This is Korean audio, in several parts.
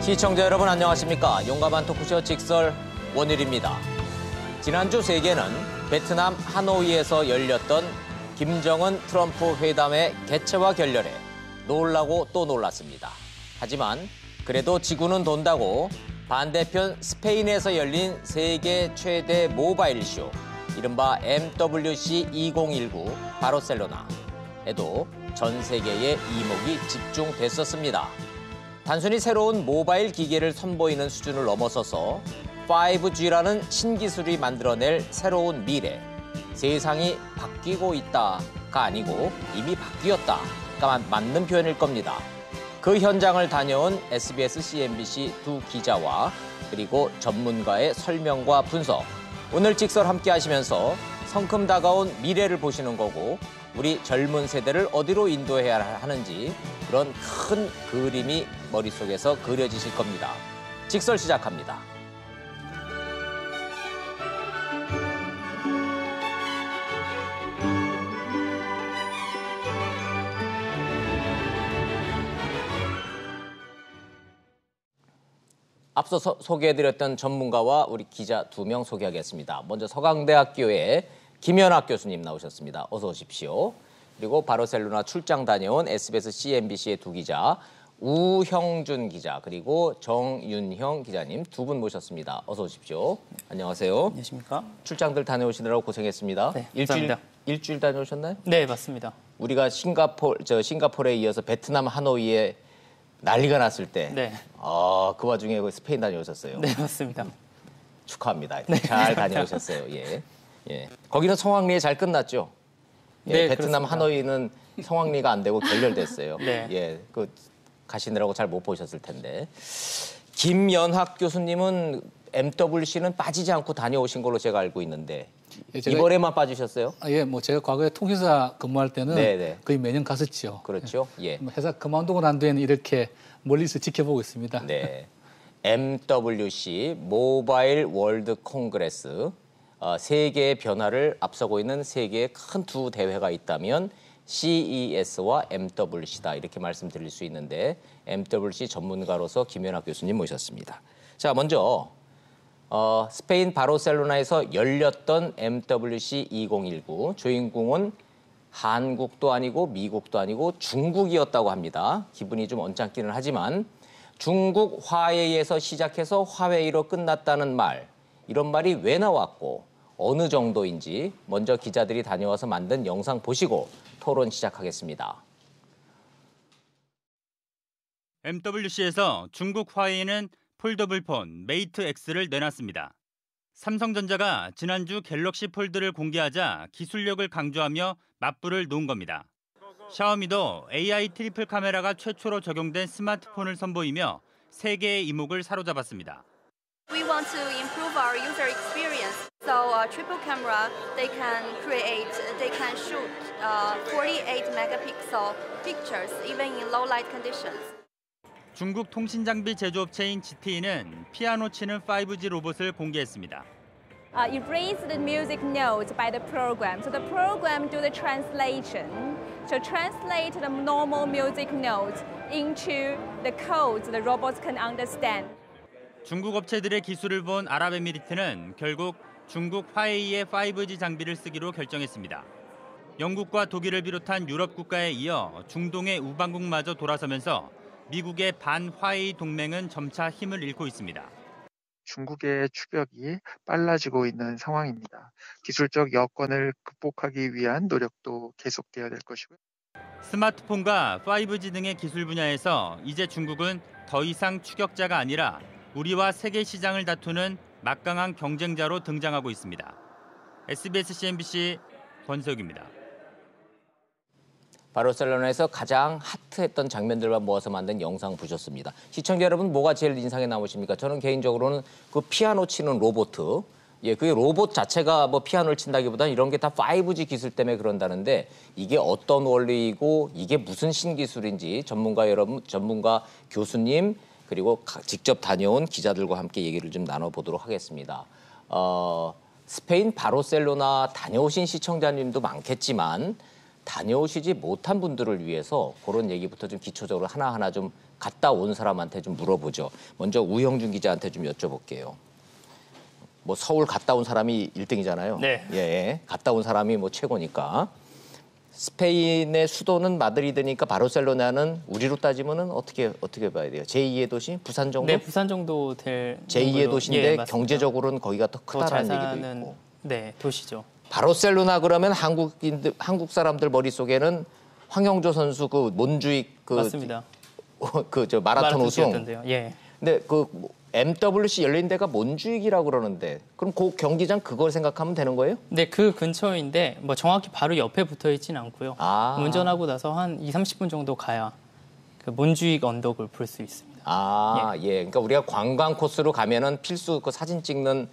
시청자 여러분 안녕하십니까. 용감한 토크쇼 직설 원일입니다. 지난주 세계는 베트남 하노이에서 열렸던 김정은 트럼프 회담의 개최와 결렬에 놀라고 또 놀랐습니다. 하지만 그래도 지구는 돈다고 반대편 스페인에서 열린 세계 최대 모바일 쇼, 이른바 MWC 2019 바르셀로나에도 전 세계의 이목이 집중됐었습니다. 단순히 새로운 모바일 기계를 선보이는 수준을 넘어서서 5G라는 신기술이 만들어낼 새로운 미래, 세상이 바뀌고 있다가 아니고 이미 바뀌었다가 맞는 표현일 겁니다. 그 현장을 다녀온 SBS, CNBC 두 기자와 그리고 전문가의 설명과 분석, 오늘 직설 함께 하시면서 성큼 다가온 미래를 보시는 거고 우리 젊은 세대를 어디로 인도해야 하는지 그런 큰 그림이 머릿속에서 그려지실 겁니다. 직설 시작합니다. 앞서 소개해드렸던 전문가와 우리 기자 2명 소개하겠습니다. 먼저 서강대학교의 김연학 교수님 나오셨습니다. 어서 오십시오. 그리고 바르셀로나 출장 다녀온 SBS, CNBC의 두 기자, 우형준 기자, 그리고 정윤형 기자님 두 분 모셨습니다. 어서 오십시오. 안녕하세요. 안녕하십니까. 출장들 다녀오시느라고 고생했습니다. 네, 감사합니다. 일주일 다녀오셨나요? 네, 맞습니다. 우리가 싱가포르에 이어서 베트남 하노이에 난리가 났을 때, 네. 그 와중에 스페인 다녀오셨어요. 네, 맞습니다. 축하합니다. 네, 잘 다녀오셨어요. 예. 예. 거기는 성황리에 잘 끝났죠? 예, 네, 베트남 그렇습니다. 하노이는 성황리가 안 되고 결렬됐어요. 네. 예. 가시느라고 잘 못 보셨을 텐데. 김연학 교수님은 MWC는 빠지지 않고 다녀오신 걸로 제가 알고 있는데 예, 이번에만 빠지셨어요? 예, 뭐 제가 과거에 통신사 근무할 때는 네네. 거의 매년 갔었죠. 그렇죠. 예. 회사 그만두고 난 뒤에는 이렇게 멀리서 지켜보고 있습니다. 네. MWC 모바일 월드 콩그레스, 세계의 변화를 앞서고 있는 세계의 큰 두 대회가 있다면 CES와 MWC다 이렇게 말씀드릴 수 있는데 MWC 전문가로서 김연학 교수님 모셨습니다. 자, 먼저 스페인 바르셀로나에서 열렸던 MWC 2019 주인공은 한국도 아니고 미국도 아니고 중국이었다고 합니다. 기분이 좀 언짢기는 하지만 중국 화웨이에서 시작해서 화웨이로 끝났다는 말, 이런 말이 왜 나왔고 어느 정도인지 먼저 기자들이 다녀와서 만든 영상 보시고 토론 시작하겠습니다. MWC에서 중국 화웨이는 폴더블폰 메이트 X를 내놨습니다. 삼성전자가 지난주 갤럭시 폴드를 공개하자 기술력을 강조하며 맞불을 놓은 겁니다. 샤오미도 AI 트리플 카메라가 최초로 적용된 스마트폰을 선보이며 세계의 이목을 사로잡았습니다. We want to improve our user experience. So triple camera, they can shoot 48 megapixel pictures even in low light conditions. 중국 통신장비 제조업체인 GTE는 피아노 치는 5G 로봇을 공개했습니다. It reads the music notes by the program. So the program do the translation. So translate the normal music notes into the codes the robots can understand. 중국 업체들의 기술을 본 아랍에미리트는 결국 중국 화웨이의 5G 장비를 쓰기로 결정했습니다. 영국과 독일을 비롯한 유럽 국가에 이어 중동의 우방국마저 돌아서면서 미국의 반화웨이 동맹은 점차 힘을 잃고 있습니다. 중국의 추격이 빨라지고 있는 상황입니다. 기술적 여건을 극복하기 위한 노력도 계속돼야 될 것이고요. 스마트폰과 5G 등의 기술 분야에서 이제 중국은 더 이상 추격자가 아니라 우리와 세계 시장을 다투는 막강한 경쟁자로 등장하고 있습니다. SBS, CNBC 권석입니다. 바르셀로나에서 가장 핫했던 장면들만 모아서 만든 영상 보셨습니다. 시청자 여러분 뭐가 제일 인상에 남으십니까? 저는 개인적으로는 그 피아노 치는 로봇, 그게 로봇 자체가 뭐 피아노를 친다기보다는 이런 게 다 5G 기술 때문에 그런다는데 이게 어떤 원리이고 이게 무슨 신기술인지 전문가 교수님 그리고 직접 다녀온 기자들과 함께 얘기를 좀 나눠보도록 하겠습니다. 스페인 바르셀로나 다녀오신 시청자님도 많겠지만 다녀오시지 못한 분들을 위해서 그런 얘기부터 좀 기초적으로 하나하나 좀 갔다 온 사람한테 좀 물어보죠. 먼저 우형준 기자한테 좀 여쭤볼게요. 뭐 서울 갔다 온 사람이 1등이잖아요. 네. 예, 갔다 온 사람이 뭐 최고니까. 스페인의 수도는 마드리드니까 바르셀로나는 우리로 따지면은 어떻게 봐야 돼요? 제2의 도시? 부산 정도? 네, 부산 정도 될 제2의 정도로, 도시인데 예, 맞습니다. 경제적으로는 거기가 더 더 잘 크다라는 얘기도 사는 있고. 네, 도시죠. 바르셀로나 그러면 한국 사람들 머릿속에는 황영조 선수 그 몬주익 맞습니다. 저 마라톤 우승. 뛰었던데요. 예. 근데 그 MWC 열린 데가 몬주익이라고 그러는데 그럼 그 경기장 그걸 생각하면 되는 거예요? 네, 그 근처인데 뭐 정확히 바로 옆에 붙어 있지는 않고요. 아. 운전하고 나서 한 30분 정도 가야 그 몬주익 언덕을 볼 수 있습니다. 아, 예. 그러니까 우리가 관광 코스로 가면은 필수 그 사진 찍는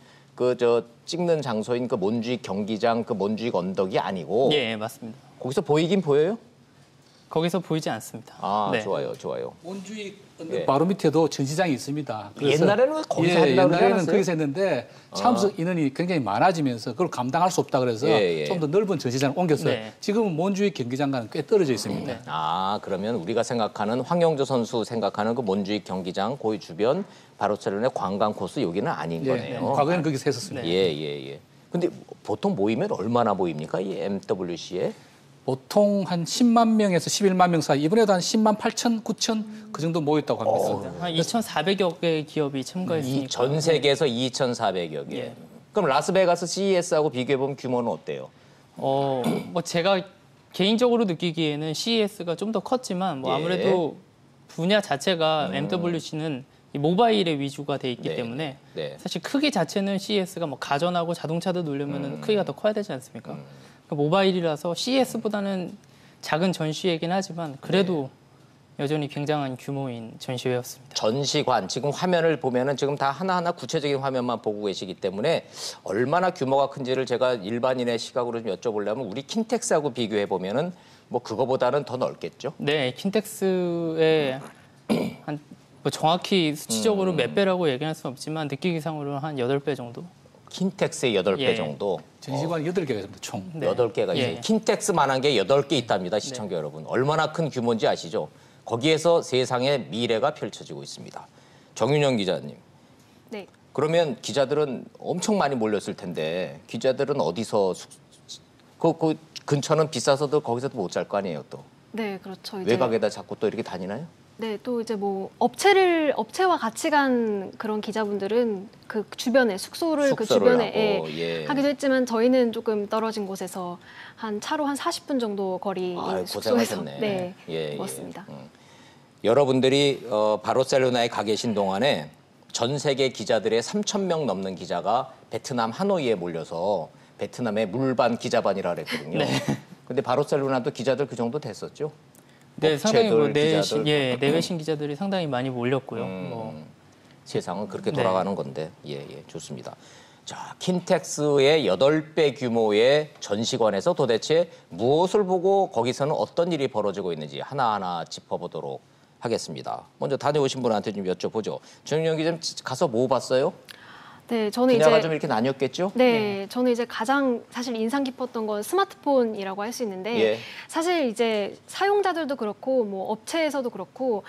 찍는 장소인 그 몬주익 경기장 그 몬주익 언덕이 아니고 예, 맞습니다. 거기서 보이긴 보여요? 거기서 보이지 않습니다. 아, 네. 좋아요. 온주익 예. 바로 밑에도 전시장이 있습니다. 옛날에는 거기서 한다고 그러지 옛날에는 않았어요? 거기서 했는데 참석 인원이 굉장히 많아지면서 그걸 감당할 수 없다 그래서 예, 예. 좀 더 넓은 전시장을 옮겼어요. 네. 지금은 몬주익 경기장과는 꽤 떨어져 있습니다. 네. 아, 그러면 우리가 생각하는 황영조 선수 생각하는 그 몬주익 경기장 거기 주변 바르셀로나의 관광 코스 여기는 아닌 예, 거네요. 과거에는 거기서 했었습니다. 예. 근데 보통 모이면 얼마나 모입니까? 이 MWC에? 보통 한 10만 명에서 11만 명 사이, 이번에도 한 10만 8천, 9천 그 정도 모였다고 합니다. 한 2,400여 개의 기업이 참가했으니까. 전 세계에서 2,400여 개. 예. 그럼 라스베가스 CES하고 비교해보면 규모는 어때요? 뭐 제가 개인적으로 느끼기에는 CES가 좀 더 컸지만 뭐 예. 아무래도 분야 자체가 MWC는 이 모바일에 위주가 돼 있기 네. 때문에 네. 사실 크기 자체는 CES가 뭐 가전하고 자동차도 놓으면 크기가 더 커야 되지 않습니까? 그러니까 모바일이라서 CES보다는 작은 전시회이긴 하지만 그래도 여전히 굉장한 규모인 전시회였습니다. 전시관, 지금 화면을 보면은 지금 다 하나하나 구체적인 화면만 보고 계시기 때문에 얼마나 규모가 큰지를 제가 일반인의 시각으로 좀 여쭤보려면 우리 킨텍스하고 비교해 보면은 뭐 그거보다는 더 넓겠죠? 네, 킨텍스의 한 뭐 정확히 수치적으로 몇 배라고 얘기할 수는 없지만 느끼기상으로는 한 8배 정도. 킨텍스의 8배 예. 정도. 전시관이 8개가 있습니다, 총. 네. 8개가 있어요. 예. 킨텍스만한 게 8개 있답니다, 시청자 여러분. 얼마나 큰 규모인지 아시죠? 거기에서 세상의 미래가 펼쳐지고 있습니다. 정윤영 기자님. 네. 그러면 기자들은 엄청 많이 몰렸을 텐데 기자들은 어디서 그 근처는 비싸서도 거기서도 못 잘 거 아니에요, 또. 네, 그렇죠. 이제 외곽에다 자꾸 또 이렇게 다니나요? 네, 또 이제 뭐 업체와 같이 간 그런 기자분들은 그 주변에 숙소를 그 주변에 하고, 예. 하기도 했지만 저희는 조금 떨어진 곳에서 한 차로 한 40분 정도 거리인 아유, 숙소에서 고생하셨네. 네, 예. 먹었습니다. 여러분들이 바르셀로나에 가 계신 동안에 전 세계 기자들의 3,000명 넘는 기자가 베트남 하노이에 몰려서 베트남의 물반 기자반이라 그랬거든요. 근데 바르셀로나도 기자들 그 정도 됐었죠? 네, 상당히 뭐 업체들, 기자들. 내외신 기자들이 상당히 많이 몰렸고요. 뭐 세상은 그렇게 네. 돌아가는 건데. 예, 좋습니다. 자, 킨텍스의 8배 규모의 전시관에서 도대체 무엇을 보고 거기서는 어떤 일이 벌어지고 있는지 하나하나 짚어보도록 하겠습니다. 먼저 다녀오신 분한테 좀 여쭤보죠. 정윤영 기자 가서 뭐 봤어요? 네, 저는 분야가 이제 좀 이렇게 나뉘었겠죠? 네, 저는 이제 가장 사실 인상 깊었던 건 스마트폰이라고 할 수 있는데 예. 사실 이제 사용자들도 그렇고 뭐 업체에서도 그렇고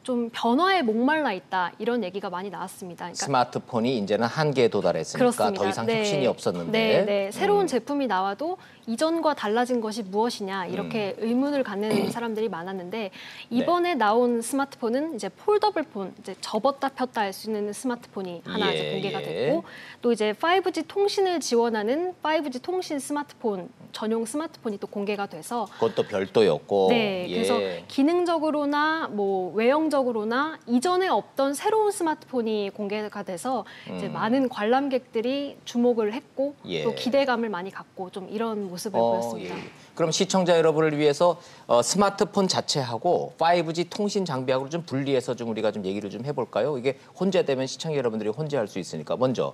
좀 변화에 목말라 있다 이런 얘기가 많이 나왔습니다. 그러니까 스마트폰이 이제는 한계에 도달했으니까 그렇습니다. 더 이상 네. 혁신이 없었는데. 네. 새로운 제품이 나와도 이전과 달라진 것이 무엇이냐 이렇게 의문을 갖는 사람들이 많았는데 이번에 나온 스마트폰은 이제 폴더블 폰, 이제 접었다 폈다 할 수 있는 스마트폰이 하나 이제 공개가 됐고 또 이제 5G 통신을 지원하는 5G 통신 스마트폰 전용 스마트폰이 또 공개가 돼서 그것도 별도였고. 네, 그래서 기능적으로나 뭐 외형적으로나 이전에 없던 새로운 스마트폰이 공개가 돼서 이제 많은 관람객들이 주목을 했고 예. 또 기대감을 많이 갖고 좀 이런 모습을 보였습니다. 예. 그럼 시청자 여러분을 위해서 스마트폰 자체하고 5G 통신 장비하고 좀 분리해서 좀 우리가 좀 얘기를 좀 해볼까요? 이게 혼재되면 시청자 여러분들이 혼재할 수 있으니까 먼저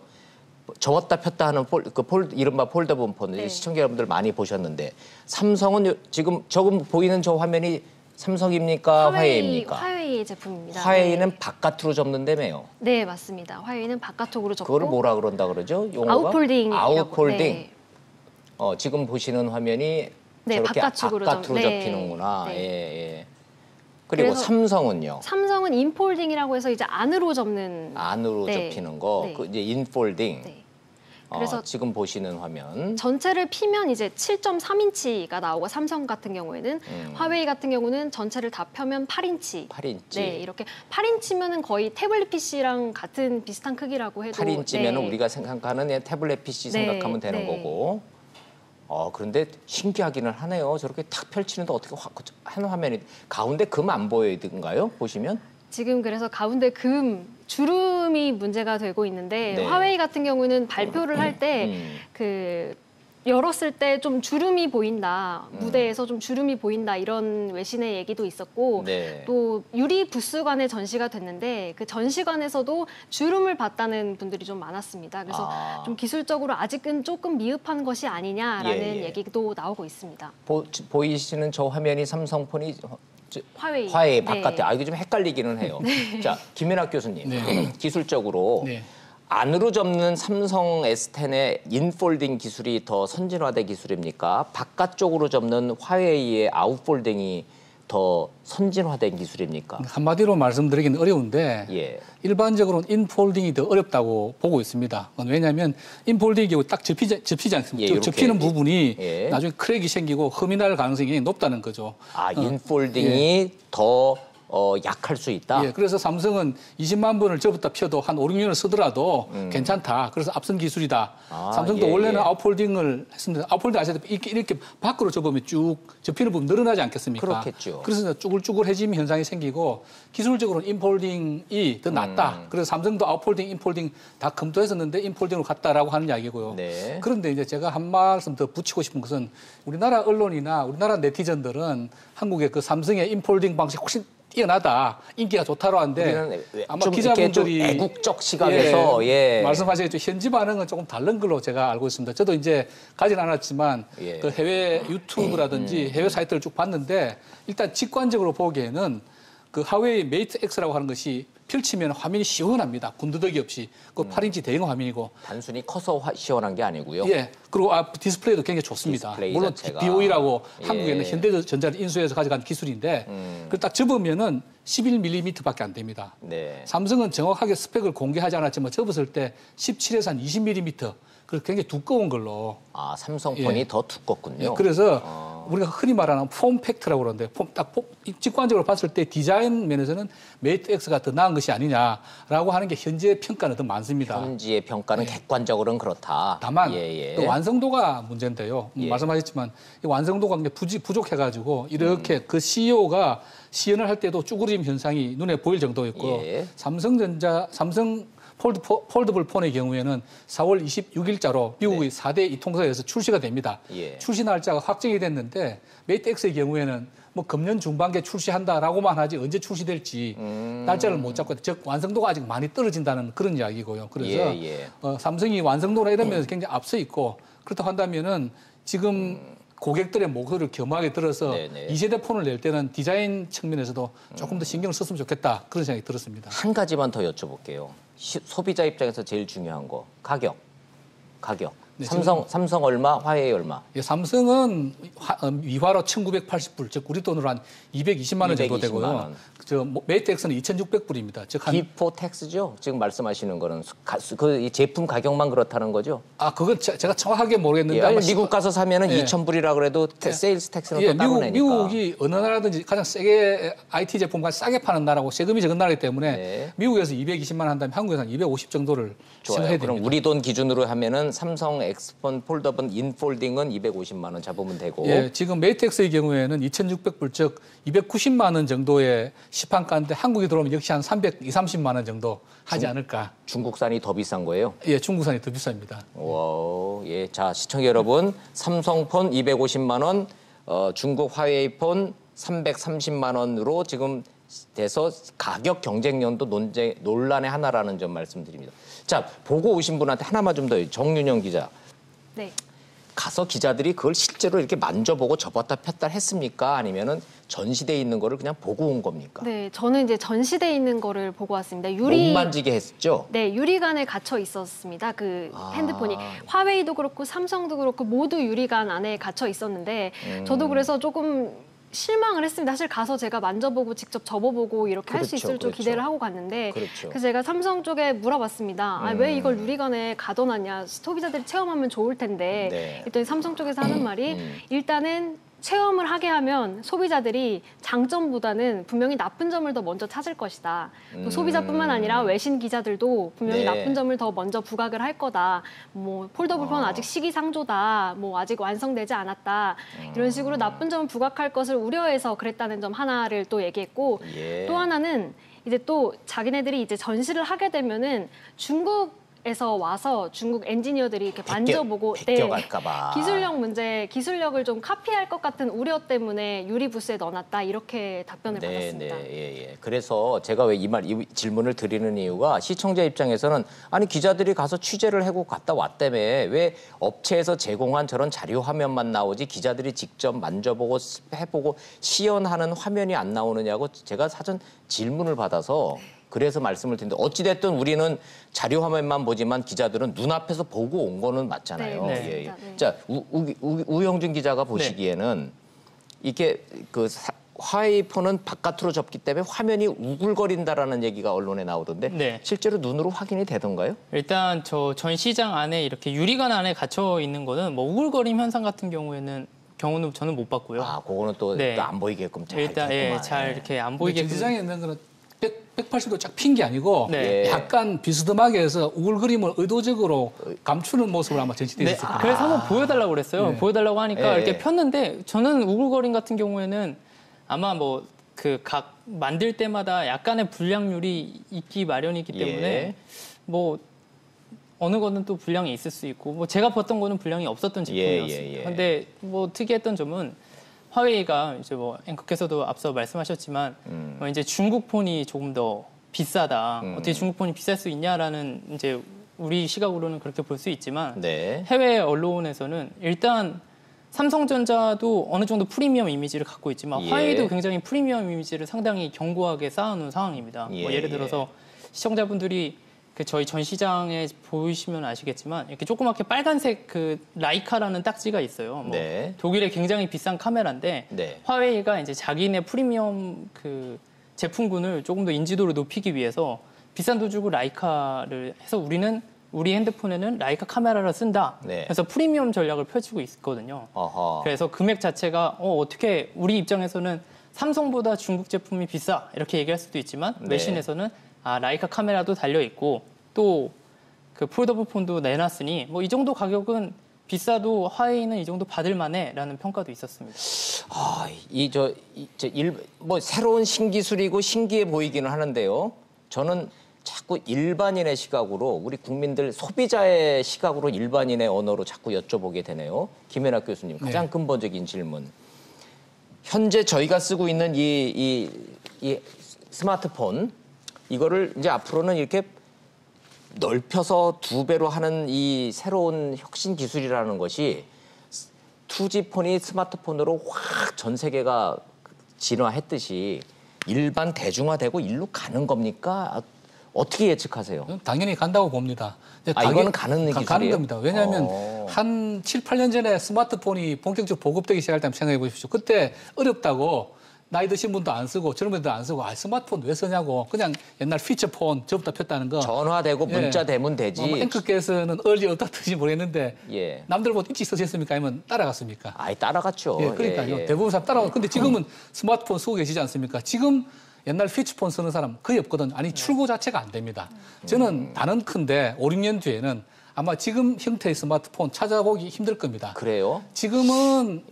접었다 폈다 하는 이른바 폴더블 폰 네. 시청자 여러분들 많이 보셨는데 삼성은 지금 보이는 저 화면이 삼성입니까? 화웨이입니까? 화웨이 제품입니다. 화웨이는 바깥으로 접는다며요. 네, 맞습니다. 화웨이는 바깥쪽으로 접고 그거를 뭐라 그런다 그러죠? 용어가? 아웃폴딩. 아웃폴딩. 네. 지금 보시는 화면이 네, 저렇게 바깥쪽으로 바깥으로 네. 접히는구나. 네. 예, 예. 그리고 그래서 삼성은요? 삼성은 인폴딩이라고 해서 이제 안으로 접는 안으로 네. 접히는 거, 네. 그 이제 인폴딩. 네. 그래서 지금 보시는 화면. 전체를 피면 이제 7.3인치가 나오고 삼성 같은 경우에는 화웨이 같은 경우는 전체를 다 펴면 8인치. 8인치. 네, 이렇게 8인치면은 거의 태블릿 PC랑 같은 비슷한 크기라고 해도 8인치면 네. 우리가 생각하는 태블릿 PC 네, 생각하면 되는 네. 거고. 그런데 신기하기는 하네요. 저렇게 탁 펼치는데 어떻게 한 화면이 가운데 금 안 보이던가요? 보시면? 지금 그래서 가운데 주름이 문제가 되고 있는데 네. 화웨이 같은 경우는 발표를 할 때 그 열었을 때 좀 주름이 보인다, 무대에서 좀 주름이 보인다 이런 외신의 얘기도 있었고 네. 또 유리 부스관에 전시가 됐는데 그 전시관에서도 주름을 봤다는 분들이 좀 많았습니다. 그래서 좀 기술적으로 아직은 조금 미흡한 것이 아니냐라는 예, 예. 얘기도 나오고 있습니다. 보이시는 저 화면이 삼성폰이 화웨이. 화웨이 네. 바깥에 이거 좀 헷갈리기는 해요. 자, 김민학 교수님. 네. 기술적으로 네. 안으로 접는 삼성 S10의 인폴딩 기술이 더 선진화된 기술입니까? 바깥쪽으로 접는 화웨이의 아웃폴딩이 더 선진화된 기술입니까? 한마디로 말씀드리기는 어려운데 예. 일반적으로는 인폴딩이 더 어렵다고 보고 있습니다. 왜냐하면 인폴딩이 경우 딱 접히지 않습니까? 예, 이렇게. 접히는 부분이 예. 나중에 크랙이 생기고 흠이 날 가능성이 높다는 거죠. 인폴딩이 더 약할 수 있다? 예, 그래서 삼성은 20만 번을 접었다 펴도 한 5, 6년을 쓰더라도 괜찮다. 그래서 앞선 기술이다. 삼성도 예, 원래는 예. 아웃폴딩을 했습니다. 아웃폴딩 아시다시피 이렇게 밖으로 접으면 쭉 접히는 부분 늘어나지 않겠습니까? 그렇겠죠. 그래서 쭈글쭈글해짐 현상이 생기고 기술적으로는 인폴딩이 더 낫다. 그래서 삼성도 아웃폴딩, 인폴딩 다 검토했었는데 인폴딩으로 갔다라고 하는 이야기고요. 네. 그런데 이제 제가 한 말씀 더 붙이고 싶은 것은 우리나라 언론이나 우리나라 네티즌들은 한국의 그 삼성의 인폴딩 방식 훨씬 뛰어나다, 인기가 좋다고 하는데 우리는 아마 좀 기자분들이 이렇게 좀 애국적 시각에서 말씀하시겠죠. 현지 반응은 조금 다른 걸로 제가 알고 있습니다. 저도 이제 가진 않았지만 예. 그 해외 유튜브라든지 해외 사이트를 쭉 봤는데 일단 직관적으로 보기에는 그 하웨이 메이트 X라고 하는 것이 펼치면 화면이 시원합니다. 군더더기 없이. 그 8인치 대형 화면이고. 단순히 커서 시원한 게 아니고요. 예. 그리고 디스플레이도 굉장히 좋습니다. 디스플레이 물론 자체가. BOE라고 예. 한국에는 현대전자를 인수해서 가져간 기술인데 그 딱 접으면은 11mm밖에 안 됩니다. 네. 삼성은 정확하게 스펙을 공개하지 않았지만 접었을 때 17에서 한 20mm. 그래서 굉장히 두꺼운 걸로. 삼성폰이 예. 더 두껍군요. 예, 그래서 우리가 흔히 말하는 폼 팩트라고 그러는데 직관적으로 봤을 때 디자인 면에서는 메이트 X가 더 나은 것이 아니냐라고 하는 게 현재 평가는 더 많습니다. 현지의 평가는 객관적으로는 그렇다. 다만 예, 예. 그 완성도가 문제인데요. 예. 말씀하셨지만 이 완성도가 부족해가지고 이렇게 그 CEO가 시연을 할 때도 쭈그림 현상이 눈에 보일 정도였고 예. 삼성 폴더블 폰의 경우에는 4월 26일자로 미국의 4대 이통사에서 출시가 됩니다. 예. 출시 날짜가 확정이 됐는데 메이트 X의 경우에는 뭐 금년 중반기에 출시한다라고만 하지 언제 출시될지 날짜를 못 잡고 즉 완성도가 아직 많이 떨어진다는 그런 이야기고요. 그래서 예. 삼성이 완성도나 이런 면에서 굉장히 앞서 있고 그렇다고 한다면은 지금 고객들의 목소리를 겸하게 들어서 네네. 2세대 폰을 낼 때는 디자인 측면에서도 조금 더 신경을 썼으면 좋겠다 그런 생각이 들었습니다. 한 가지만 더 여쭤볼게요. 소비자 입장에서 제일 중요한 거 가격. 네, 삼성 얼마, 화웨이 얼마? 예, 삼성은 위화로 1,980불, 즉 우리 돈으로 한 220만 원 정도 220만 되고요. 원. 메이트 X는 2,600불입니다. 즉 한 비포 텍스죠? 지금 말씀하시는 거는 이 제품 가격만 그렇다는 거죠? 그건 제가 정확하게 모르겠는데 아니, 아마 미국 가서 사면은 예. 2,000불이라 그래도 세일스 텍스는 예, 또 따로 내니까. 미국이 어느 나라든지 가장 세게 IT 제품과 싸게 파는 나라고 세금이 적은 나라이기 때문에 네. 미국에서 220만 원 한다면 한국에서 한 250 정도를 좋아요. 생각해야 그럼 됩니다. 우리 돈 기준으로 하면은 삼성 X폰 폴더블 인폴딩은 250만 원 잡으면 되고. 예, 지금 메이트 X의 경우에는 2,600불 즉 290만 원 정도의 시판가인데 한국에 들어오면 역시 한 330만 원 정도 하지 않을까. 중국산이 더 비싼 거예요? 예, 중국산이 더 비쌉니다. 와, 예, 자 시청자 여러분, 삼성폰 250만 원, 중국 화웨이폰 330만 원으로 지금 돼서 가격 경쟁력도 논란의 하나라는 점 말씀드립니다. 자, 보고 오신 분한테 하나만 좀 더 정윤영 기자. 네. 가서 기자들이 그걸 실제로 이렇게 만져보고 접었다 폈다 했습니까? 아니면은 전시돼 있는 거를 그냥 보고 온 겁니까? 네, 저는 이제 전시돼 있는 거를 보고 왔습니다. 못 만지게 했죠? 네, 유리관에 갇혀 있었습니다. 그 핸드폰이 화웨이도 그렇고 삼성도 그렇고 모두 유리관 안에 갇혀 있었는데 저도 그래서 조금 실망을 했습니다. 사실 가서 제가 만져보고 직접 접어보고 이렇게 할 수 있을 줄 기대를 하고 갔는데 그래서 제가 삼성 쪽에 물어봤습니다. 아, 왜 이걸 유리관에 가둬놨냐. 소비자들이 체험하면 좋을 텐데 그랬더니 삼성 쪽에서 하는 말이 일단은 체험을 하게 하면 소비자들이 장점보다는 분명히 나쁜 점을 더 먼저 찾을 것이다. 또 소비자뿐만 아니라 외신 기자들도 분명히 나쁜 점을 더 먼저 부각을 할 거다. 뭐 폴더블 폰 아직 시기상조다. 뭐 아직 완성되지 않았다. 이런 식으로 나쁜 점을 부각할 것을 우려해서 그랬다는 점 하나를 또 얘기했고 또 하나는 이제 또 자기네들이 이제 전시를 하게 되면은 중국에서 와서 중국 엔지니어들이 이렇게 만져보고 베껴갈까봐 기술력을 좀 카피할 것 같은 우려 때문에 유리 부스에 넣어놨다 이렇게 답변을 받았습니다. 예. 그래서 제가 왜 이 질문을 드리는 이유가 시청자 입장에서는 아니 기자들이 가서 취재를 하고 갔다 왔다며 왜 업체에서 제공한 저런 자료 화면만 나오지 기자들이 직접 만져보고 해보고 시연하는 화면이 안 나오느냐고 제가 사전 질문을 받아서 그래서 말씀을 드리는데 어찌됐든 우리는 자료 화면만 보지만 기자들은 눈앞에서 보고 온 거는 맞잖아요. 네. 자, 우영준 기자가 보시기에는 이게 그 화웨이 폰은 바깥으로 접기 때문에 화면이 우글거린다라는 얘기가 언론에 나오던데 실제로 눈으로 확인이 되던가요? 일단 저 전시장 안에 이렇게 유리관 안에 갇혀 있는 거는 뭐 우글거림 현상 같은 경우는 저는 못 봤고요. 아, 그거는 또 안 보이게끔 잘 일단 잘 이렇게 안 보이게끔. 전시장에 있는 거는 180도 쫙 핀 게 아니고 약간 비스듬하게 해서 우글거림을 의도적으로 감추는 모습을 아마 전시되어 있을 거예요. 그래서 한번 보여달라고 그랬어요. 보여달라고 하니까 이렇게 폈는데 저는 우글거림 같은 경우에는 아마 뭐 그 각 만들 때마다 약간의 불량률이 있기 마련이기 때문에 뭐 어느 거는 또 불량이 있을 수 있고 뭐 제가 봤던 거는 불량이 없었던 제품이었습니다. 그런데 뭐 특이했던 점은 화웨이가 이제 뭐 앵커께서도 앞서 말씀하셨지만 이제 중국 폰이 조금 더 비싸다. 어떻게 중국 폰이 비쌀 수 있냐라는 이제 우리 시각으로는 그렇게 볼 수 있지만 해외 언론에서는 일단 삼성전자도 어느 정도 프리미엄 이미지를 갖고 있지만 화웨이도 굉장히 프리미엄 이미지를 상당히 견고하게 쌓아놓은 상황입니다. 뭐 예를 들어서 시청자분들이 그 저희 전시장에 보이시면 아시겠지만 이렇게 조그맣게 빨간색 그 라이카라는 딱지가 있어요. 뭐 독일의 굉장히 비싼 카메라인데 화웨이가 이제 자기네 프리미엄 그 제품군을 조금 더 인지도를 높이기 위해서 비싼 돈 주고 라이카를 해서 우리 핸드폰에는 라이카 카메라를 쓴다. 그래서 프리미엄 전략을 펼치고 있거든요. 그래서 금액 자체가 어떻게 우리 입장에서는 삼성보다 중국 제품이 비싸 이렇게 얘기할 수도 있지만 외신에서는 라이카 카메라도 달려 있고 또 그 폴더블 폰도 내놨으니 뭐 이 정도 가격은 비싸도 화웨이는 이 정도 받을 만해라는 평가도 있었습니다. 뭐 새로운 신기술이고 신기해 보이기는 하는데요. 저는 자꾸 일반인의 시각으로 우리 국민들 소비자의 시각으로 일반인의 언어로 자꾸 여쭤보게 되네요. 김연학 교수님 가장 근본적인 질문. 현재 저희가 쓰고 있는 이 스마트폰 이거를 이제 앞으로는 이렇게 넓혀서 2배로 하는 이 새로운 혁신 기술이라는 것이 2G 폰이 스마트폰으로 확 전 세계가 진화했듯이 일반 대중화되고 일로 가는 겁니까? 어떻게 예측하세요? 당연히 간다고 봅니다. 이거는 가는 기술이에요? 가는 겁니다. 왜냐하면 한 7, 8년 전에 스마트폰이 본격적으로 보급되기 시작할 때 생각해 보십시오. 그때 어렵다고 나이 드신 분도 안 쓰고 젊은 분도 안 쓰고 스마트폰 왜 쓰냐고 그냥 옛날 피처폰 접다 폈다는 거. 전화되고 문자 되면 되지. 앵커께서는 얼리 어떻든지 모르겠는데 남들보다 일찍 쓰셨습니까? 아니면 따라갔습니까? 따라갔죠. 그러니까요. 대부분 사람 따라가고. 근데 지금은 스마트폰 쓰고 계시지 않습니까? 지금 옛날 피처폰 쓰는 사람 거의 없거든요. 아니 출고 자체가 안 됩니다. 저는 단언 큰데 5, 6년 뒤에는 아마 지금 형태의 스마트폰 찾아보기 힘들 겁니다. 그래요? 지금은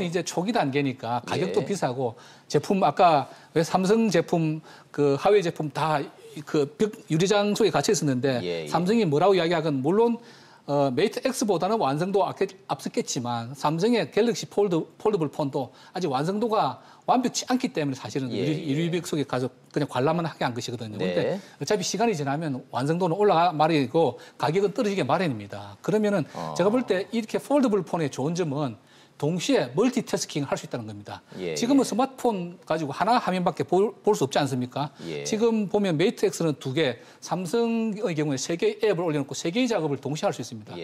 이제 초기 단계니까 가격도 비싸고 제품 아까 왜 삼성 제품 그 하웨이 제품 다 그 유리장 속에 갇혀 있었는데 삼성이 뭐라고 이야기하건 물론 메이트 X보다는 완성도가 앞섰겠지만 삼성의 갤럭시 폴더블 폰도 아직 완성도가 완벽치 않기 때문에 사실은 유리벽 속에 가서 그냥 관람만 하게 한 것이거든요. 그런데 네. 어차피 시간이 지나면 완성도는 올라가 마련이고 가격은 떨어지게 마련입니다. 그러면은 제가 볼 때 이렇게 폴더블 폰의 좋은 점은 동시에 멀티태스킹을 할 수 있다는 겁니다. 지금은 스마트폰 가지고 하나 화면밖에 볼 수 없지 않습니까? 지금 보면 메이트 X는 2개, 삼성의 경우에 3개의 앱을 올려놓고 3개의 작업을 동시에 할 수 있습니다.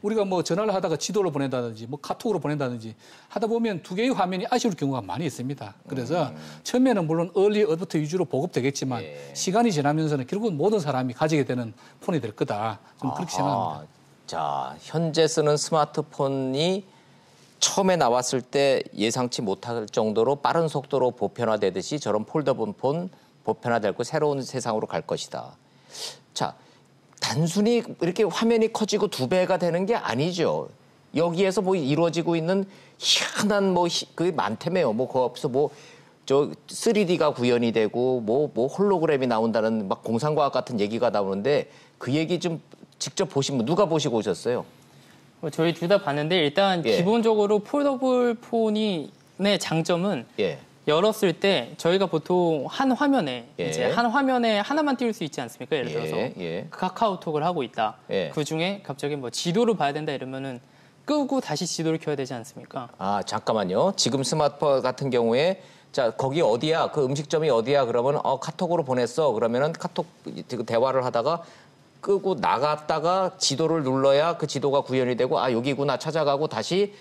우리가 뭐 전화를 하다가 지도를 보낸다든지 뭐 카톡으로 보낸다든지 하다 보면 2개의 화면이 아쉬울 경우가 많이 있습니다. 그래서 처음에는 물론 얼리 어댑터 위주로 보급되겠지만 시간이 지나면서는 결국은 모든 사람이 가지게 되는 폰이 될 거다. 저는 그렇게 생각합니다. 자, 현재 쓰는 스마트폰이 처음에 나왔을 때 예상치 못할 정도로 빠른 속도로 보편화되듯이 저런 폴더블 폰 보편화되고 새로운 세상으로 갈 것이다. 자, 단순히 이렇게 화면이 커지고 2배가 되는 게 아니죠. 여기에서 뭐 이루어지고 있는 희한한 그게 많다며요. 뭐 거기서 저 3D가 구현이 되고 뭐 홀로그램이 나온다는 막 공상과학 같은 얘기가 나오는데 그 얘기 좀 직접 보신 분 누가 보시고 오셨어요? 저희 둘 다 봤는데 일단 기본적으로 폴더블 폰의 장점은 열었을 때 저희가 보통 한 화면에 이제 한 화면에 하나만 띄울 수 있지 않습니까? 예를 들어서 카카오톡을 하고 있다. 그 중에 갑자기 뭐 지도를 봐야 된다 이러면은 끄고 다시 지도를 켜야 되지 않습니까? 아 잠깐만요. 지금 스마트폰 같은 경우에 자 거기 어디야? 그 음식점이 어디야? 그러면 카톡으로 보냈어. 그러면은 카톡 대화를 하다가 끄고 나갔다가 지도를 눌러야 그 지도가 구현이 되고 아 여기구나 찾아가고 다시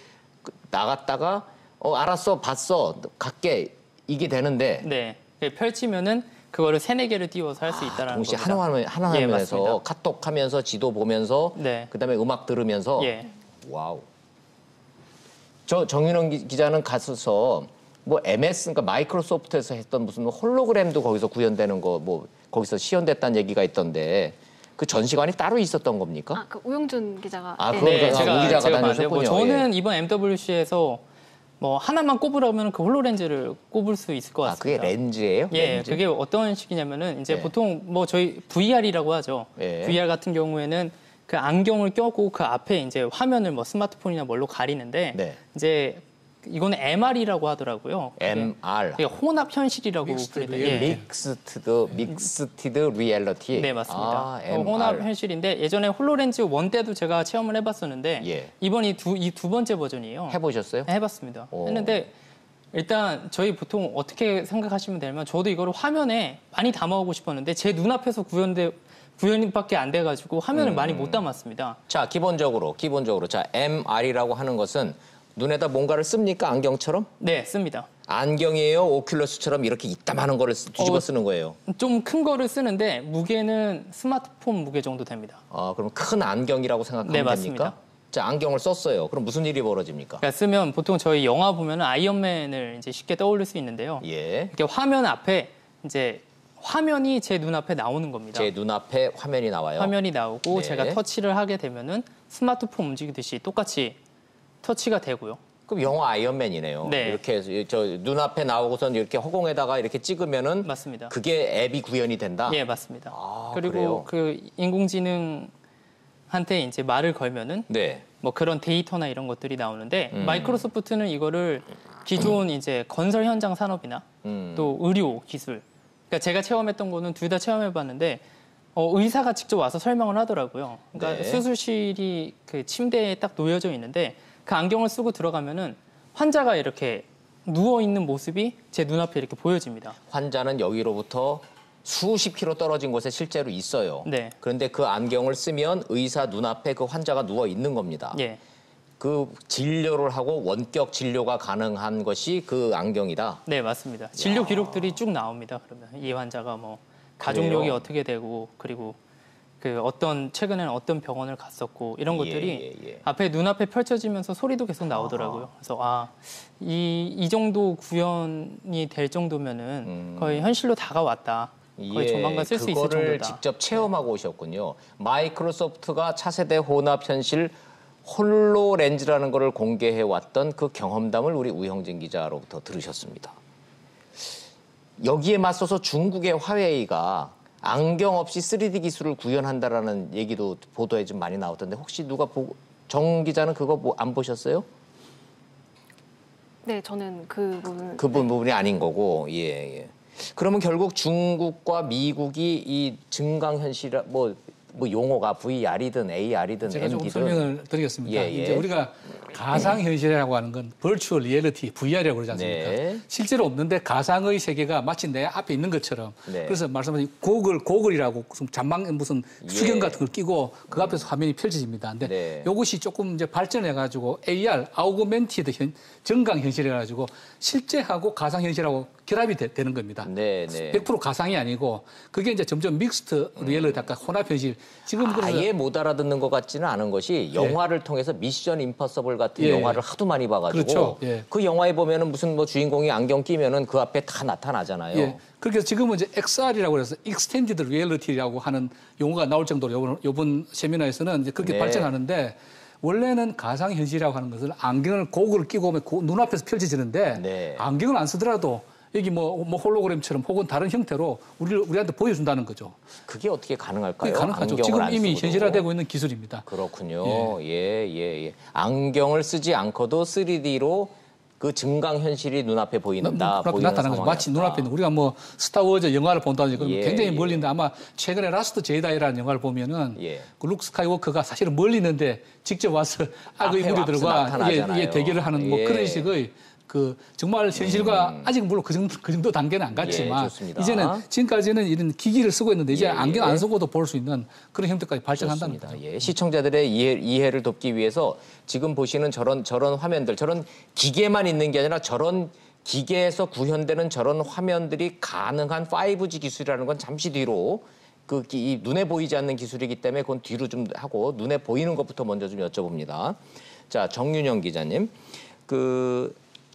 나갔다가 알았어 봤어 갈게 이게 되는데 네 펼치면은 그거를 3-4개를 띄워서 할 수 있다라는 동시에 겁니다. 하나 화면에서 카톡하면서 지도 보면서 그다음에 음악 들으면서 와우. 저 정윤원 기자는 갔어서 뭐 MS 그러니까 마이크로소프트에서 했던 무슨 홀로그램도 거기서 구현되는 거 뭐 거기서 시연됐다는 얘기가 있던데. 그 전시관이 따로 있었던 겁니까? 그 우영준 기자가. 제가 기자가 다녔었군요. 저는 이번 MWC에서 뭐 하나만 꼽으라면 그 홀로렌즈를 꼽을 수 있을 것 같습니다. 그게 렌즈예요? 렌즈? 그게 어떤 식이냐면은 이제 보통 뭐 저희 VR이라고 하죠. VR 같은 경우에는 그 안경을 껴고 그 앞에 이제 화면을 뭐 스마트폰이나 뭘로 가리는데 이제 이거는 MR이라고 하더라고요. MR. 그게 혼합 현실이라고 불리는데 믹스티드 리얼리티. 네, 맞습니다. 혼합 현실인데 예전에 홀로렌즈 1 때도 제가 체험을 해봤었는데 이번이 이 두 번째 버전이에요. 해보셨어요? 네, 해봤습니다. 했는데 일단 저희 보통 어떻게 생각하시면 되냐면 저도 이거를 화면에 많이 담아오고 싶었는데 제 눈앞에서 구현밖에 안 돼가지고 화면을 많이 못 담았습니다. 자, 기본적으로 자 MR이라고 하는 것은 눈에다 뭔가를 씁니까? 안경처럼? 네, 씁니다. 안경이에요? 오큘러스처럼 이렇게 이따만한 거를 뒤집어 쓰는 거예요? 좀 큰 거를 쓰는데 무게는 스마트폰 무게 정도 됩니다. 그럼 큰 안경이라고 생각하면 네, 됩니까? 맞습니다. 자, 안경을 썼어요. 그럼 무슨 일이 벌어집니까? 그러니까 쓰면 보통 저희 영화 보면 아이언맨을 이제 쉽게 떠올릴 수 있는데요. 이렇게 화면 앞에 이제 화면이 제 눈앞에 나오는 겁니다. 제 눈앞에 화면이 나와요? 화면이 나오고 제가 터치를 하게 되면은 스마트폰 움직이듯이 똑같이 터치가 되고요. 그럼 영화 아이언맨이네요. 네. 이렇게 저 눈앞에 나오고선 이렇게 허공에다가 이렇게 찍으면은 맞습니다. 그게 앱이 구현이 된다? 예, 맞습니다. 그리고 그래요? 그 인공지능한테 이제 말을 걸면은 뭐 그런 데이터나 이런 것들이 나오는데 마이크로소프트는 이거를 기존 이제 건설 현장 산업이나 또 의료 기술 그러니까 제가 체험했던 거는 둘 다 체험해봤는데 의사가 직접 와서 설명을 하더라고요. 그러니까 수술실이 그 침대에 딱 놓여져 있는데 그 안경을 쓰고 들어가면은 환자가 이렇게 누워 있는 모습이 제 눈앞에 이렇게 보여집니다. 환자는 여기로부터 수십 킬로 떨어진 곳에 실제로 있어요. 그런데 그 안경을 쓰면 의사 눈앞에 그 환자가 누워 있는 겁니다. 그 진료를 하고 원격 진료가 가능한 것이 그 안경이다. 네, 맞습니다. 진료 기록들이 쭉 나옵니다. 그러면 이 환자가 뭐 가족력이 그래요? 어떻게 되고 그리고 그 최근에는 어떤 병원을 갔었고 이런 것들이 앞에 눈앞에 펼쳐지면서 소리도 계속 나오더라고요. 그래서 이 정도 구현이 될 정도면은 거의 현실로 다가왔다. 거의 조만간 쓸 수 있을 정도다. 그거를 직접 체험하고 오셨군요. 마이크로소프트가 차세대 혼합 현실 홀로렌즈라는 거를 공개해 왔던 그 경험담을 우리 우형진 기자로부터 들으셨습니다. 여기에 맞서서 중국의 화웨이가 안경 없이 3D 기술을 구현한다라는 얘기도 보도에 좀 많이 나오던데 혹시 누가 정 기자는 그거 안 보셨어요? 네, 저는 그 부분이 아닌 거고, 예. 그러면 결국 중국과 미국이 이 증강현실, 뭐 용어가 VR이든 AR이든 제가 조금 MD든 설명을 드리겠습니다. 예. 이제 우리가 가상현실이라고 하는 건 Virtual Reality, VR이라고 그러지 않습니까? 네. 실제로 없는데 가상의 세계가 마치 내 앞에 있는 것처럼 네. 그래서 말씀하신 고글이라고 무슨 수경 같은 걸 끼고 그 앞에서 화면이 펼쳐집니다. 근데 네. 이것이 조금 이제 발전해가지고 AR, Augmented 증강현실이라가지고 실제하고 가상현실하고 결합이 되는 겁니다. 네. 100% 가상이 아니고 그게 이제 점점 믹스드 리얼리티, 아까 혼합현실. 지금 아예 못 알아듣는 것 같지는 않은 것이 영화를 통해서 미션 임퍼서블 같은 영화를 하도 많이 봐가지고 그렇죠. 예. 그 영화에 보면은 무슨 뭐 주인공이 안경 끼면은 그 앞에 다 나타나잖아요. 예. 그렇게 지금은 이제 XR이라고 해서 Extended Reality라고 하는 용어가 나올 정도로 이번 세미나에서는 이제 그렇게 네. 발전하는데 원래는 가상현실이라고 하는 것을 안경을 고글을 끼고 오면 눈앞에서 펼쳐지는데 네. 안경을 안 쓰더라도 여기 뭐 홀로그램처럼 혹은 다른 형태로 우리한테 보여준다는 거죠. 그게 어떻게 가능할까요? 그게 가능하죠. 안경을 지금 안 이미 쓰고도. 현실화되고 있는 기술입니다. 그렇군요. 예. 안경을 쓰지 않고도 3D로 그 증강현실이 눈앞에 보이는 나타나는 거죠. 마치 눈앞에 있는 우리가 뭐 스타워즈 영화를 본다든지 그러면 굉장히 멀리 있는데 아마 최근에 라스트 제다이라는 영화를 보면은 그 룩 스카이워커가 사실은 멀리 있는데 직접 와서 악의 무리들과 대결을 하는 뭐 그런 식의 그 정말 현실과 아직 물론 그 정도 단계는 안 갔지만 이제는 지금까지는 이런 기기를 쓰고 있는데 이제 안경 안 쓰고도 볼 수 있는 그런 형태까지 발전한다는 거죠. 시청자들의 이해를 돕기 위해서 지금 보시는 저런 화면들, 저런 기계만 있는 게 아니라 저런 기계에서 구현되는 저런 화면들이 가능한 5G 기술이라는 건 잠시 뒤로 이 눈에 보이지 않는 기술이기 때문에 그건 뒤로 좀 하고 눈에 보이는 것부터 먼저 좀 여쭤봅니다. 자, 정윤영 기자님.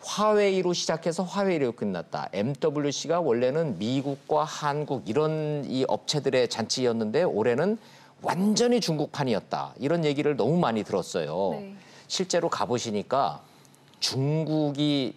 화웨이로 시작해서 화웨이로 끝났다. MWC가 원래는 미국과 한국 이런 이 업체들의 잔치였는데 올해는 완전히 중국판이었다. 이런 얘기를 너무 많이 들었어요. 네. 실제로 가보시니까 중국이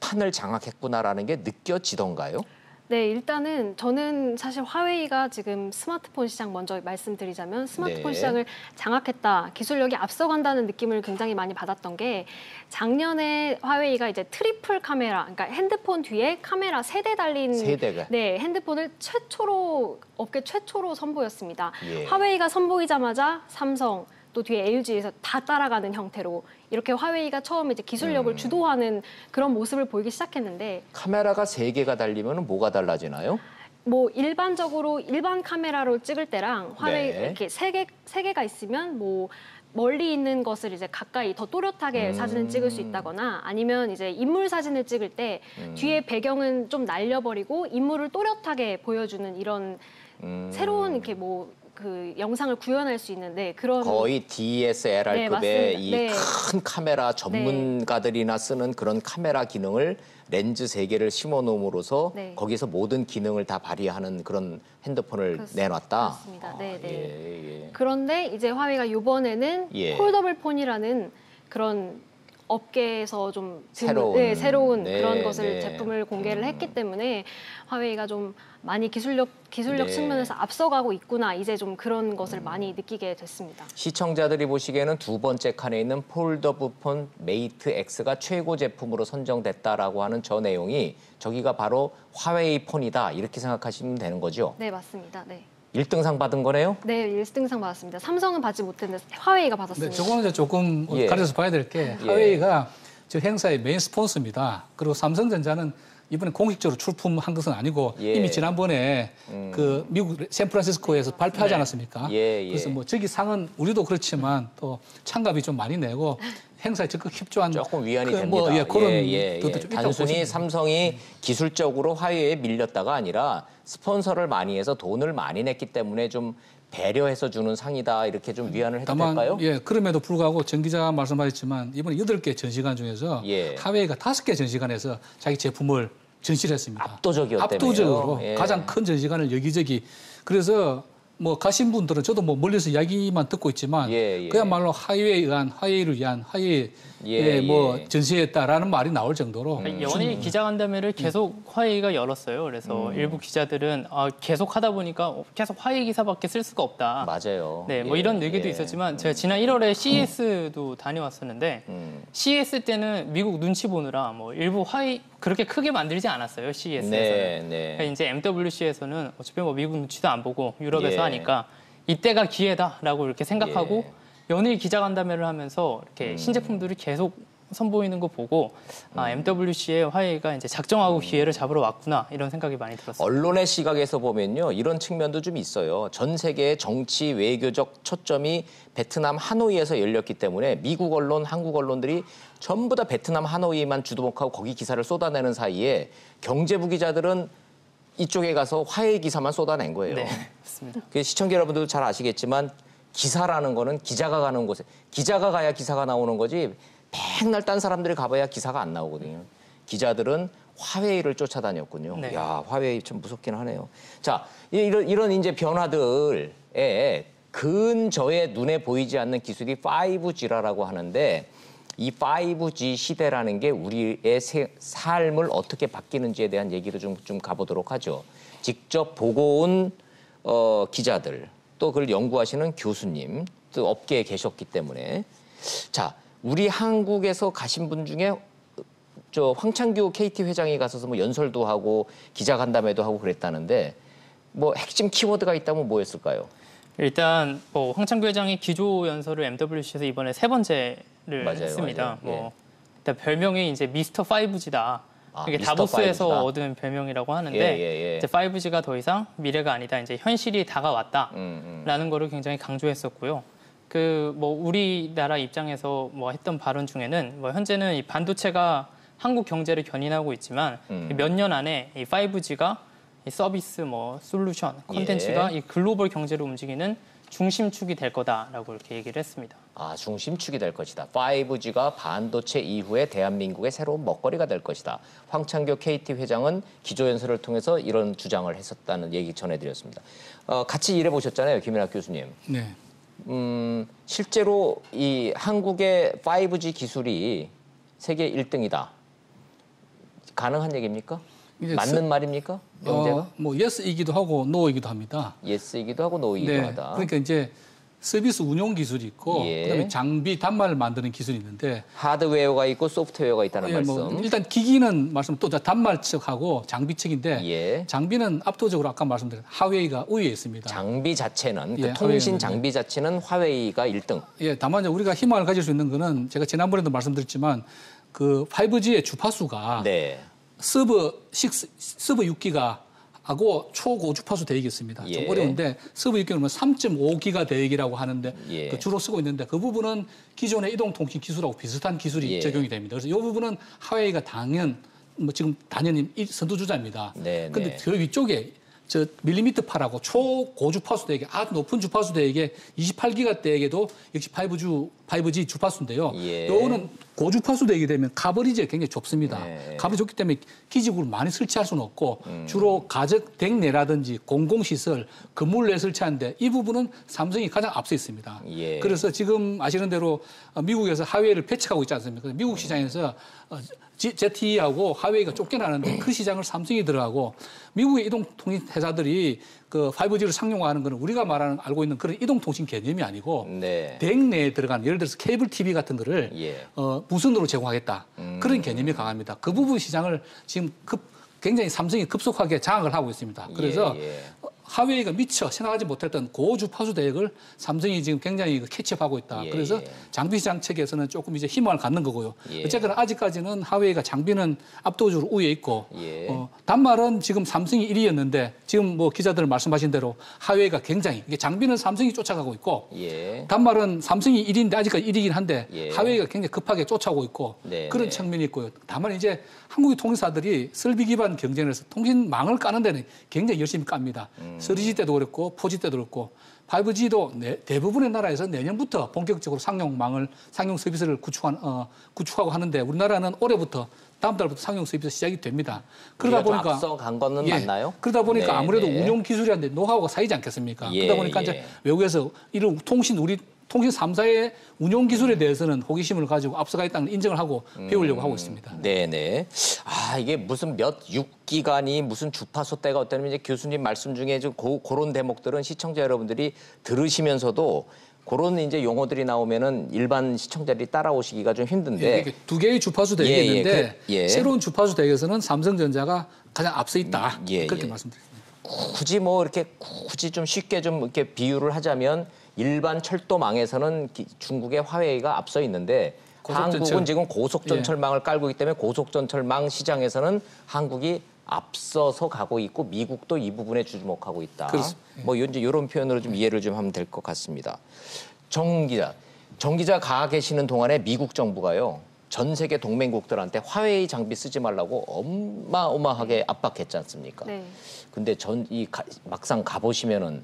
판을 장악했구나라는 게 느껴지던가요? 네, 일단은 저는 사실 화웨이가 지금 스마트폰 시장 먼저 말씀드리자면 스마트폰 시장을 장악했다, 기술력이 앞서간다는 느낌을 굉장히 많이 받았던 게 작년에 화웨이가 이제 트리플 카메라, 그러니까 핸드폰 뒤에 카메라 3대 달린 핸드폰을 업계 최초로 선보였습니다. 화웨이가 선보이자마자 삼성, 또 뒤에 LG에서 다 따라가는 형태로 이렇게 화웨이가 처음에 이제 기술력을 주도하는 그런 모습을 보이기 시작했는데 카메라가 3개가 달리면 뭐가 달라지나요? 뭐 일반적으로 일반 카메라로 찍을 때랑 화웨이 이렇게 3개가 있으면 뭐 멀리 있는 것을 이제 가까이 더 또렷하게 사진을 찍을 수 있다거나 아니면 이제 인물 사진을 찍을 때 뒤에 배경은 좀 날려버리고 인물을 또렷하게 보여주는 이런 새로운 이렇게 그 영상을 구현할 수 있는데 그런 거의 DSLR급의 이 큰 카메라 전문가들이나 쓰는 그런 카메라 기능을 렌즈 3개를 심어 놓음으로써 거기서 모든 기능을 다 발휘하는 그런 핸드폰을 내놨다. 그렇습니다. 그런데 이제 화웨이가 이번에는 폴더블 폰이라는 그런 업계에서 좀 새로운 그런 것을 제품을 공개를 했기 때문에 화웨이가 좀 많이 기술력 측면에서 앞서가고 있구나, 이제 좀 그런 것을 많이 느끼게 됐습니다. 시청자들이 보시기에는 두 번째 칸에 있는 폴더블 폰 메이트 X가 최고 제품으로 선정됐다라고 하는 저 내용이 저기가 바로 화웨이 폰이다 이렇게 생각하시면 되는 거죠? 네, 맞습니다. 네. 1등상 받은 거네요? 네, 1등상 받았습니다. 삼성은 받지 못했는데 화웨이가 받았습니다. 저거는 이제 조금 가려서 봐야 될 게 화웨이가 저 행사의 메인 스폰서입니다. 그리고 삼성전자는 이번에 공식적으로 출품한 것은 아니고 이미 지난번에 그 미국 샌프란시스코에서 발표하지 않았습니까? 그래서 뭐 저기 상은 우리도 그렇지만 또 찬값이 좀 많이 내고 행사에 적극 협조한 조금 위안이 됩니다. 그런 단순히 삼성이 기술적으로 화웨이에 밀렸다가 아니라 스폰서를 많이 해서 돈을 많이 냈기 때문에 좀 배려해서 주는 상이다 이렇게 좀 위안을 해도 될까요? 그럼에도 불구하고 정 기자가 말씀하셨지만 이번에 8개 전시관 중에서 화웨이가 5개 전시관에서 자기 제품을 전시를 했습니다. 압도적으로 가장 큰 전시관을 여기저기. 그래서 뭐 가신 분들은 저도 뭐 멀리서 이야기만 듣고 있지만 그야말로 화해를 위한 화해에 뭐 전시했다라는 말이 나올 정도로 연일 기자간담회를 계속 화해가 열었어요. 그래서 일부 기자들은 계속 하다 보니까 계속 화해 기사밖에 쓸 수가 없다. 맞아요. 네, 뭐 이런 얘기도 있었지만 제가 지난 1월에 CES도 다녀왔었는데 CES 때는 미국 눈치 보느라 뭐 일부 화해 그렇게 크게 만들지 않았어요. CES에서는. 그러니까 이제 MWC에서는 어차피 뭐 미국 눈치도 안 보고 유럽에서 하니까 이때가 기회다라고 이렇게 생각하고 연일 기자간담회를 하면서 이렇게 신제품들이 계속 선보이는 거 보고 MWC의 화해가 이제 작정하고 기회를 잡으러 왔구나 이런 생각이 많이 들었어요. 언론의 시각에서 보면요 이런 측면도 좀 있어요. 전 세계의 정치 외교적 초점이 베트남 하노이에서 열렸기 때문에 미국 언론, 한국 언론들이 전부 다 베트남 하노이만 주목하고 거기 기사를 쏟아내는 사이에 경제부 기자들은 이쪽에 가서 화해 기사만 쏟아낸 거예요. 네, 맞습니다. 시청자 여러분들도 잘 아시겠지만 기사라는 거는 기자가 가는 곳에 기자가 가야 기사가 나오는 거지 맨날 딴 사람들이 가봐야 기사가 안 나오거든요. 기자들은 화웨이를 쫓아다녔군요. 네. 야, 화웨이 좀 무섭긴 하네요. 자, 이런 이제 변화들에 근저에 눈에 보이지 않는 기술이 5G라고 하는데 이 5G 시대라는 게 우리의 삶을 어떻게 바뀌는지에 대한 얘기로 좀 가보도록 하죠. 직접 보고 온 기자들, 또 그걸 연구하시는 교수님, 또 업계에 계셨기 때문에 자, 우리 한국에서 가신 분 중에 저 황창규 KT 회장이 가서서 뭐 연설도 하고 기자간담회도 하고 그랬다는데 뭐 핵심 키워드가 있다면 뭐였을까요? 일단 뭐 황창규 회장이 기조 연설을 MWC에서 이번에 3번째를 했습니다. 맞아요. 뭐 일단 별명이 이제 미스터 5G다. 이게 미스터 다보스에서 5G다. 얻은 별명이라고 하는데 이제 5G가 더 이상 미래가 아니다. 이제 현실이 다가왔다라는 거를 굉장히 강조했었고요. 그 뭐 우리나라 입장에서 뭐 했던 발언 중에는 뭐 현재는 이 반도체가 한국 경제를 견인하고 있지만 몇 년 안에 이 5G가 이 서비스 뭐 솔루션 콘텐츠가 이 글로벌 경제를 움직이는 중심축이 될 거다라고 이렇게 얘기를 했습니다. 아, 중심축이 될 것이다. 5G가 반도체 이후에 대한민국의 새로운 먹거리가 될 것이다. 황창규 KT 회장은 기조연설을 통해서 이런 주장을 했었다는 얘기 전해드렸습니다. 같이 일해보셨잖아요, 김연학 교수님. 네. 실제로 이 한국의 5G 기술이 세계 1등이다. 가능한 얘기입니까? 맞는 말입니까? 명제가? 뭐 yes이기도 하고 no이기도 합니다. yes이기도 하고 no이기도 하다. 그러니까 이제 서비스 운용 기술이 있고 그다음에 장비 단말을 만드는 기술이 있는데 하드웨어가 있고 소프트웨어가 있다는 말씀. 뭐 일단 기기는 말씀 또 단말 측하고 장비 측인데 장비는 압도적으로 아까 말씀드린 화웨이가 우위에 있습니다. 장비 자체는 그 통신 장비 자체는 화웨이가 1등. 다만 우리가 희망을 가질 수 있는 거는 제가 지난번에도 말씀드렸지만 그 5G의 주파수가 서버 6기가 하고 초고주파수 대역이 있습니다. 좀 어려운데 서버 6기는 3.5기가 대역이라고 하는데 그 주로 쓰고 있는데 그 부분은 기존의 이동통신 기술하고 비슷한 기술이 적용이 됩니다. 그래서 이 부분은 화웨이가 지금 당연히 선두주자입니다. 그런데 그 위쪽에 저 밀리미터파라고 초고주파수 대역에 아주 높은 주파수 대역에 28기가 대역에도 역시 5G 주파수인데요. 요거는 고주파수 대역이 되면 가버리지가 굉장히 좁습니다. 가버리 좁기 때문에 기지국을 많이 설치할 수는 없고 주로 가적 댁내라든지 공공시설, 건물 내 설치하는데 이 부분은 삼성이 가장 앞서 있습니다. 그래서 지금 아시는 대로 미국에서 화웨이를 배척하고 있지 않습니까? 미국 시장에서 ZTE하고 화웨이가 쫓겨나는데 그 시장을 삼성이 들어가고 미국의 이동통신 회사들이 그 5G를 상용화하는 것은 우리가 알고 있는 그런 이동통신 개념이 아니고 댁 내에 들어가는 예를 들어서 케이블 TV 같은 거를 무선으로 제공하겠다. 그런 개념이 강합니다. 그 부분 시장을 지금 굉장히 삼성이 급속하게 장악을 하고 있습니다. 그래서 화웨이가 미처 생각하지 못했던 고주파수 대역을 삼성이 지금 굉장히 캐치업하고 있다. 그래서 장비 시장 측에서는 조금 이제 희망을 갖는 거고요. 어쨌거나 아직까지는 화웨이가 장비는 압도적으로 우위에 있고 단말은 지금 삼성이 1위였는데 지금 뭐 기자들 말씀하신 대로 화웨이가 굉장히 이게 장비는 삼성이 쫓아가고 있고 단말은 삼성이 1위인데 아직까지 1위긴 한데 화웨이가 굉장히 급하게 쫓아오고 있고 그런 측면이 있고요. 다만 이제 한국의 통신사들이 설비 기반 경쟁을 해서 통신망을 까는 데는 굉장히 열심히 깝니다. 3G 때도 그랬고 4G 때도 그랬고 5G도 대부분의 나라에서 내년부터 본격적으로 상용 서비스를 구축하고 하는데 우리나라는 올해부터 다음 달부터 상용 서비스 시작이 됩니다. 그러다 보니까 앞서간 거는 맞나요? 그러다 보니까 네, 아무래도 네. 운용 기술이란데 노하우가 쌓이지 않겠습니까? 예, 그러다 보니까 이제 외국에서 이런 우리 통신 3사의 운용 기술에 대해서는 호기심을 가지고 앞서가 있다는 인정을 하고 배우려고 하고 있습니다. 네네. 아, 이게 무슨 몇 6기관이 무슨 주파수 때가 어떠냐면 이제 교수님 말씀 중에 좀 그런 대목들은 시청자 여러분들이 들으시면서도 그런 이제 용어들이 나오면은 일반 시청자들이 따라오시기가 좀 힘든데. 예, 두 개의 주파수 대회가 있는데 예. 새로운 주파수 대회에서는 삼성전자가 가장 앞서 있다. 그렇게 말씀드립니다. 굳이 뭐 이렇게 굳이 좀 쉽게 좀 이렇게 비유를 하자면 일반 철도망에서는 중국의 화웨이가 앞서 있는데 한국은 지금 고속전철망을 깔고 있기 때문에 고속전철망 시장에서는 한국이 앞서서 가고 있고 미국도 이 부분에 주목하고 있다. 그렇습니다. 뭐 이제 이런 표현으로 좀 이해를 좀 하면 될 것 같습니다. 정 기자 가 계시는 동안에 미국 정부가요. 전 세계 동맹국들한테 화웨이 장비 쓰지 말라고 어마어마하게 압박했지 않습니까? 네. 근데 막상 가보시면은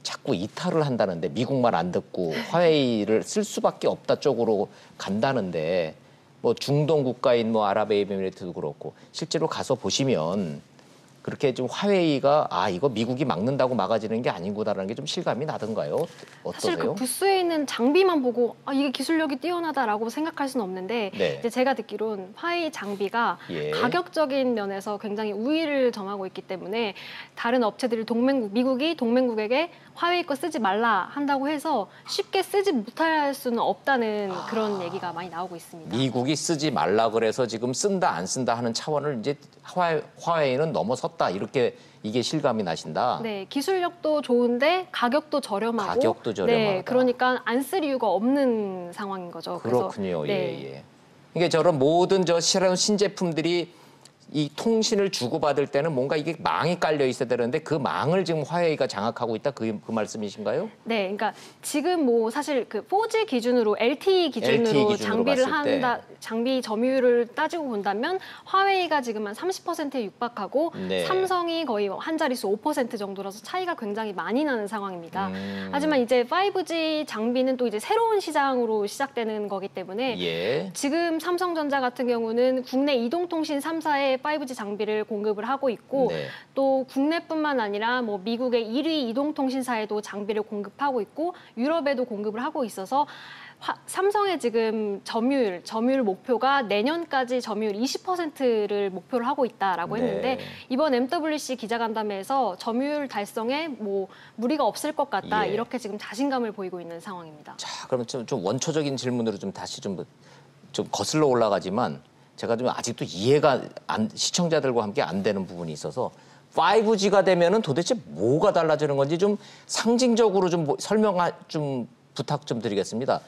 자꾸 이탈을 한다는데 미국 말 안 듣고 화웨이를 쓸 수밖에 없다 쪽으로 간다는데 뭐 중동 국가인 뭐 아랍에미리트도 그렇고 실제로 가서 보시면 그렇게 좀 화웨이가 이거 미국이 막는다고 막아지는 게 아닌구나라는 게 좀 실감이 나던가요? 어떠세요? 사실 그 부스에 있는 장비만 보고 이게 기술력이 뛰어나다라고 생각할 수는 없는데 네. 이제 제가 듣기론 화웨이 장비가 가격적인 면에서 굉장히 우위를 점하고 있기 때문에 다른 업체들이 미국이 동맹국에게 화웨이 거 쓰지 말라 한다고 해서 쉽게 쓰지 못할 수는 없다는 그런 얘기가 많이 나오고 있습니다. 미국이 쓰지 말라 그래서 지금 쓴다 안 쓴다 하는 차원을 이제 화웨이는 넘어섰다 이게 실감이 나신다. 네, 기술력도 좋은데 가격도 저렴하고. 가격도 저렴하다. 네, 그러니까 안 쓸 이유가 없는 상황인 거죠. 그렇군요. 그래서, 예. 이게 저런 모든 새로운 신제품들이 이 통신을 주고받을 때는 뭔가 이게 망이 깔려 있어야 되는데 그 망을 지금 화웨이가 장악하고 있다 그 말씀이신가요? 네, 그러니까 지금 뭐 사실 그 4G 기준으로 LTE 기준으로 장비를 장비 점유율을 따지고 본다면 화웨이가 지금 한 30%에 육박하고 삼성이 거의 한 자릿수 5% 정도라서 차이가 굉장히 많이 나는 상황입니다. 하지만 이제 5G 장비는 또 이제 새로운 시장으로 시작되는 거기 때문에 지금 삼성전자 같은 경우는 국내 이동통신 3사의 5G 장비를 공급을 하고 있고 또 국내뿐만 아니라 뭐 미국의 1위 이동통신사에도 장비를 공급하고 있고 유럽에도 공급을 하고 있어서 삼성의 지금 점유율 목표가 내년까지 점유율 20%를 목표를 하고 있다라고 했는데 이번 MWC 기자간담회에서 점유율 달성에 뭐 무리가 없을 것 같다 이렇게 지금 자신감을 보이고 있는 상황입니다. 자, 그럼 좀 원초적인 질문으로 좀 다시 좀 거슬러 올라가지만 제가 좀 아직도 이해가 시청자들과 함께 안 되는 부분이 있어서 5G가 되면은 도대체 뭐가 달라지는 건지 좀 상징적으로 좀 설명 좀 부탁 좀 드리겠습니다.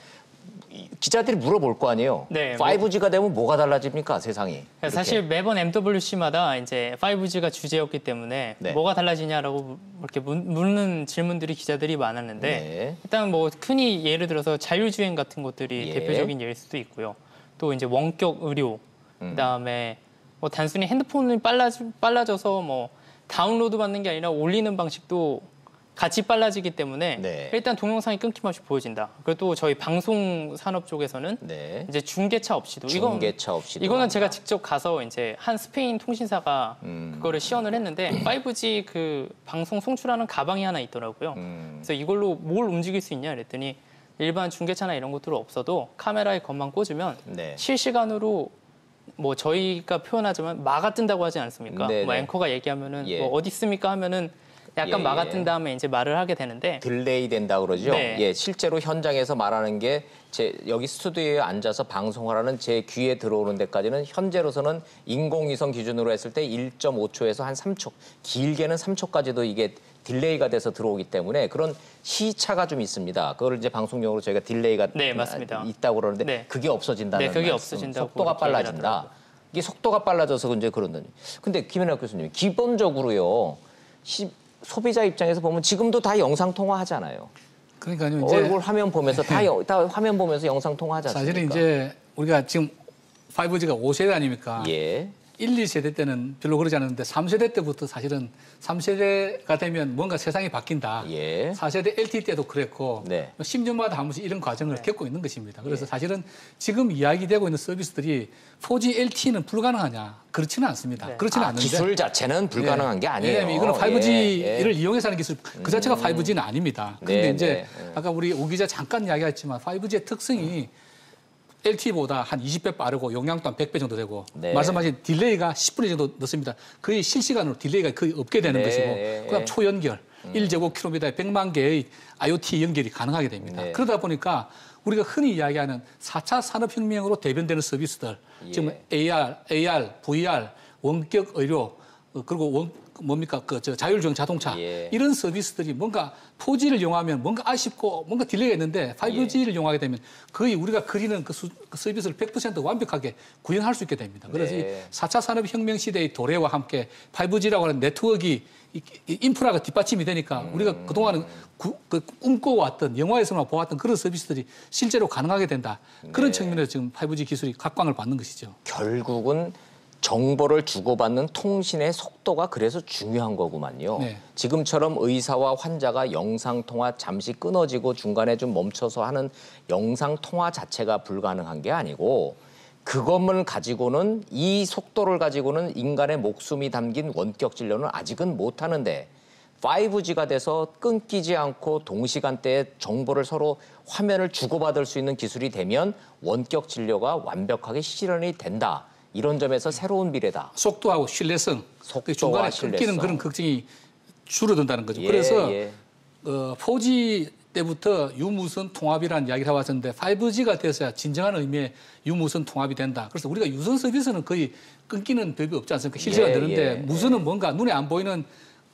기자들이 물어볼 거 아니에요. 5G가 되면 뭐가 달라집니까, 세상이? 사실 매번 MWC마다 이제 5G가 주제였기 때문에 뭐가 달라지냐라고 이렇게 묻는 질문들이 기자들이 많았는데 일단 뭐 흔히 예를 들어서 자율주행 같은 것들이 대표적인 예일 수도 있고요. 또 이제 원격 의료, 그다음에 뭐 단순히 핸드폰이 빨라져서 뭐 다운로드 받는 게 아니라 올리는 방식도 같이 빨라지기 때문에 일단 동영상이 끊김없이 보여진다. 그리고 또 저희 방송 산업 쪽에서는 이제 중계차 없이도 이거는 제가 직접 가서 이제 한 스페인 통신사가 그거를 시연을 했는데 5G 그 방송 송출하는 가방이 하나 있더라고요. 그래서 이걸로 뭘 움직일 수 있냐 그랬더니 일반 중계차나 이런 것들은 없어도 카메라에 것만 꽂으면 실시간으로 뭐 저희가 표현하자면 마가 뜬다고 하지 않습니까? 뭐 앵커가 얘기하면은 뭐 어디 있습니까 하면은 약간 마가 뜬 다음에 이제 말을 하게 되는데 딜레이 된다 그러죠. 실제로 현장에서 말하는 게 여기 스튜디오에 앉아서 방송을 하는 제 귀에 들어오는 데까지는 현재로서는 인공위성 기준으로 했을 때 1.5초에서 한 3초, 길게는 3초까지도 이게 딜레이가 돼서 들어오기 때문에 그런 시차가 좀 있습니다. 그걸 이제 방송용으로 저희가 딜레이가 있다고 그러는데 그게 없어진다는 그게 말씀. 없어진다고 속도가 빨라진다. 이게 속도가 빨라져서 이제 그런다니. 근데 김연학 교수님, 기본적으로요. 소비자 입장에서 보면 지금도 다 영상 통화하잖아요. 그러니까요. 이제 얼굴 화면 보면서 다 화면 보면서 영상 통화하지 않습니까? 사실은 이제 우리가 지금 5G가 5세대 아닙니까? 1, 2세대 때는 별로 그러지 않았는데 3세대 때부터 사실은 3세대가 되면 뭔가 세상이 바뀐다. 예. 4세대 LTE 때도 그랬고 네. 10년마다 한 번씩 이런 과정을 겪고 있는 것입니다. 그래서 사실은 지금 이야기되고 있는 서비스들이 4G LTE는 불가능하냐? 그렇지는 않습니다. 그렇지는 않는데 기술 자체는 불가능한 게 아니에요. 왜냐하면 이거는 5G를 이용해서 하는 기술 그 자체가 5G는 아닙니다. 그런데 이제 아까 우리 오 기자 잠깐 이야기했지만 5G의 특성이 LTE보다 한 20배 빠르고 용량도 한 100배 정도 되고 말씀하신 딜레이가 10분의 정도 넣습니다. 거의 실시간으로 딜레이가 거의 없게 되는 것이고 그다음 초연결 1제곱킬로미터에 100만 개의 IoT 연결이 가능하게 됩니다. 그러다 보니까 우리가 흔히 이야기하는 4차 산업혁명으로 대변되는 서비스들 지금 AR, VR, 원격 의료 그리고 자율주행 자동차 이런 서비스들이 뭔가 4G를 이용하면 뭔가 아쉽고 뭔가 딜레이가 있는데 5G를 이용하게 되면 거의 우리가 그리는 그 서비스를 100% 완벽하게 구현할 수 있게 됩니다. 그래서 이 4차 산업혁명 시대의 도래와 함께 5G라고 하는 네트워크 인프라가 뒷받침이 되니까 우리가 그동안은 꿈꿔왔던 영화에서만 보았던 그런 서비스들이 실제로 가능하게 된다. 그런 측면에서 지금 5G 기술이 각광을 받는 것이죠. 결국은 정보를 주고받는 통신의 속도가 그래서 중요한 거구만요. 지금처럼 의사와 환자가 영상통화 잠시 끊어지고 중간에 좀 멈춰서 하는 영상통화 자체가 불가능한 게 아니고 그것을 가지고는 이 속도를 가지고는 인간의 목숨이 담긴 원격 진료는 아직은 못하는데 5G가 돼서 끊기지 않고 동시간대에 정보를 서로 화면을 주고받을 수 있는 기술이 되면 원격 진료가 완벽하게 실현이 된다. 이런 점에서 새로운 미래다. 속도하고 신뢰성, 중간에 끊기는 그런 걱정이 줄어든다는 거죠. 그래서 4G 때부터 유무선 통합이라는 이야기를 해왔었는데 5G가 돼서야 진정한 의미의 유무선 통합이 된다. 그래서 우리가 유선 서비스는 거의 끊기는 법이 없지 않습니까? 실시간 되는데 무선은 뭔가 눈에 안 보이는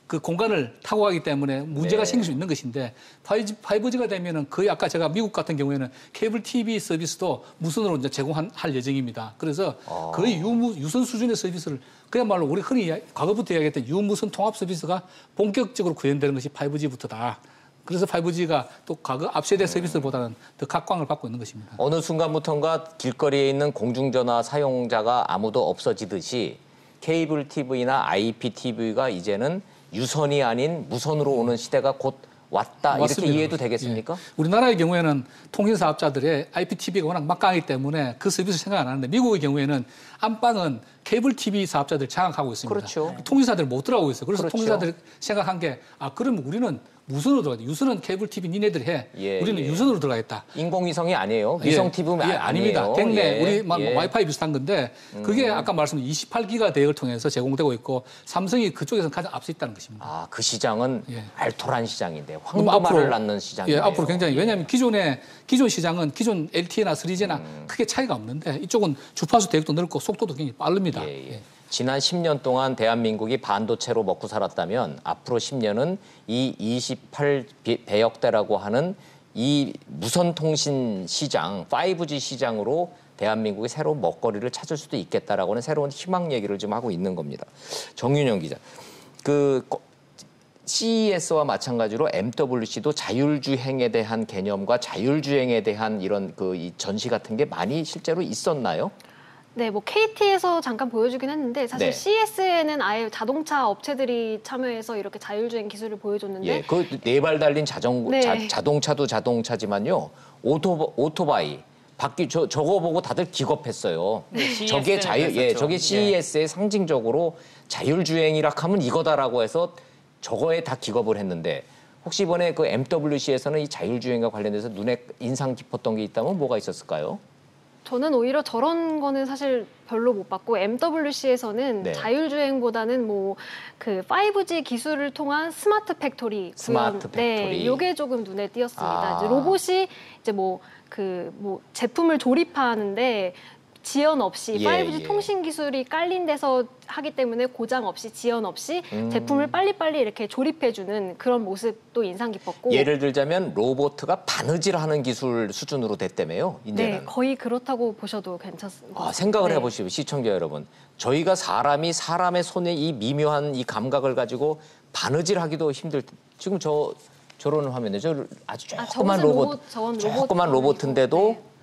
그 공간을 타고 가기 때문에 문제가 생길 수 있는 것인데 5G가 되면은 거의 아까 제가 미국 같은 경우에는 케이블 TV 서비스도 무선으로 이제 제공할 예정입니다. 그래서 거의 유선 수준의 서비스를 그야말로 우리 흔히 과거부터 이야기했던 유무선 통합 서비스가 본격적으로 구현되는 것이 5G부터다. 그래서 5G가 또 과거 앞세대 서비스보다는 더 각광을 받고 있는 것입니다. 어느 순간부터인가 길거리에 있는 공중전화 사용자가 아무도 없어지듯이 케이블 TV나 IPTV가 이제는 유선이 아닌 무선으로 오는 시대가 곧 왔다. 맞습니다. 이렇게 이해도 되겠습니까? 우리나라의 경우에는 통신사업자들의 IPTV가 워낙 막강하기 때문에 그 서비스를 생각 안 하는데 미국의 경우에는 안방은 케이블 TV 사업자들 장악하고 있습니다. 그렇죠. 통신사들 못 들어가고 있어요. 그래서 통신사들이 생각한 게 그러면 우리는 무선으로 들어가야 돼. 유선은 케이블 TV 니네들이 해. 우리는 유선으로 들어가겠다. 인공위성이 아니에요. 위성 TV는 아닙니다. 댁내 우리 와이파이 비슷한 건데 그게 아까 말씀드린 28기가 대역을 통해서 제공되고 있고 삼성이 그쪽에서는 가장 앞서 있다는 것입니다. 그 시장은 알토란 시장인데 황금알을 낳는 시장이에요. 앞으로 굉장히 왜냐하면 기존 시장은 기존 LTE나 3G나 크게 차이가 없는데 이쪽은 주파수 대역도 넓고 속도도 굉장히 빠릅니다. 지난 10년 동안 대한민국이 반도체로 먹고 살았다면 앞으로 10년은 이 28배역대라고 하는 이 무선통신 시장, 5G 시장으로 대한민국이 새로운 먹거리를 찾을 수도 있겠다라고 하는 새로운 희망 얘기를 좀 하고 있는 겁니다. 정윤영 기자, CES와 마찬가지로 MWC도 자율주행에 대한 개념과 자율주행에 대한 이런 이 전시 같은 게 많이 실제로 있었나요? 네, 뭐 KT에서 잠깐 보여주긴 했는데 사실 CES에는 아예 자동차 업체들이 참여해서 이렇게 자율주행 기술을 보여줬는데 그 네 발 달린 자동차도 자동차지만요. 오토바이 바퀴 저거 보고 다들 기겁했어요. 저게 저게 CES의 상징적으로 자율주행이라 하면 이거다라고 해서 저거에 다 기겁을 했는데 혹시 이번에 그 MWC에서는 이 자율주행과 관련돼서 눈에 인상 깊었던 게 있다면 뭐가 있었을까요? 저는 오히려 저런 거는 사실 별로 못 봤고 MWC에서는 자율주행보다는 뭐 그 5G 기술을 통한 스마트 팩토리 이게 조금 눈에 띄었습니다. 이제 로봇이 이제 제품을 조립하는데 지연 없이 5G 통신 기술이 깔린 데서 하기 때문에 고장 없이 지연 없이 제품을 빨리빨리 이렇게 조립해주는 그런 모습도 인상 깊었고 예를 들자면 로봇가 바느질 하는 기술 수준으로 됐다며요. 이제는. 네, 거의 그렇다고 보셔도 괜찮습니다. 생각을 해보시오, 시청자 여러분. 저희가 사람의 손에 이 미묘한 이 감각을 가지고 바느질하기도 지금 저런 화면에 아주 조그만 로봇인데도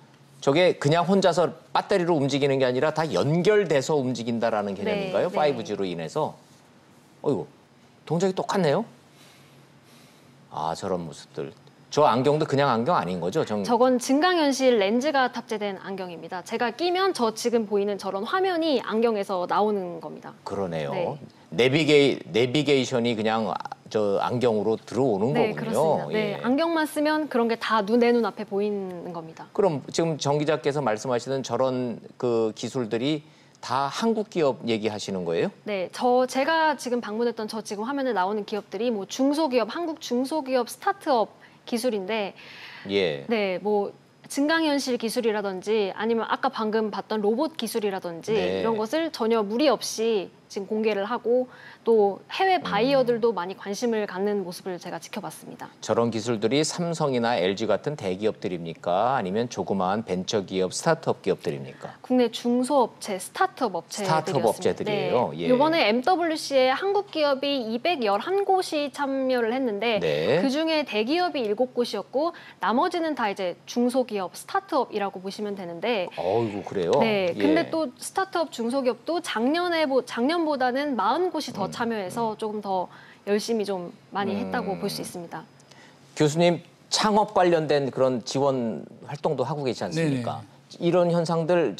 저게 그냥 혼자서 배터리로 움직이는 게 아니라 다 연결돼서 움직인다라는 개념인가요? 네, 네. 5G로 인해서. 어이구, 동작이 똑같네요. 아, 저런 모습들. 저 안경도 그냥 안경 아닌 거죠? 저건 증강현실 렌즈가 탑재된 안경입니다. 제가 끼면 저 지금 보이는 저런 화면이 안경에서 나오는 겁니다. 그러네요. 네. 내비게이션이 그냥 저 안경으로 들어오는 네, 거군요. 그렇습니다. 네, 예. 안경만 쓰면 그런 게 다 내 눈앞에 보이는 겁니다. 그럼 지금 정 기자께서 말씀하시는 저런 그 기술들이 다 한국 기업 얘기하시는 거예요? 네, 제가 지금 방문했던 저 지금 화면에 나오는 기업들이 뭐 중소기업, 한국 중소기업 스타트업 기술인데, 예. 네, 뭐 증강현실 기술이라든지 아니면 아까 방금 봤던 로봇 기술이라든지 네. 이런 것을 전혀 무리 없이 지금 공개를 하고 또 해외 바이어들도 많이 관심을 갖는 모습을 제가 지켜봤습니다. 저런 기술들이 삼성이나 LG 같은 대기업들입니까? 아니면 조그마한 벤처기업, 스타트업 기업들입니까? 국내 중소업체, 스타트업 업체들이었습니다. 스타트업 업체들이에요. 네. 예. 이번에 MWC에 한국 기업이 211곳이 참여를 했는데 네. 그중에 대기업이 7곳이었고 나머지는 다 이제 중소기업, 스타트업이라고 보시면 되는데 어이구, 그래요? 네. 예. 근데 또 스타트업 중소기업도 작년보다는 40곳이 더 참여해서 조금 더 열심히 좀 많이 했다고 볼 수 있습니다. 교수님, 창업 관련된 그런 지원 활동도 하고 계시지 않습니까? 네네. 이런 현상들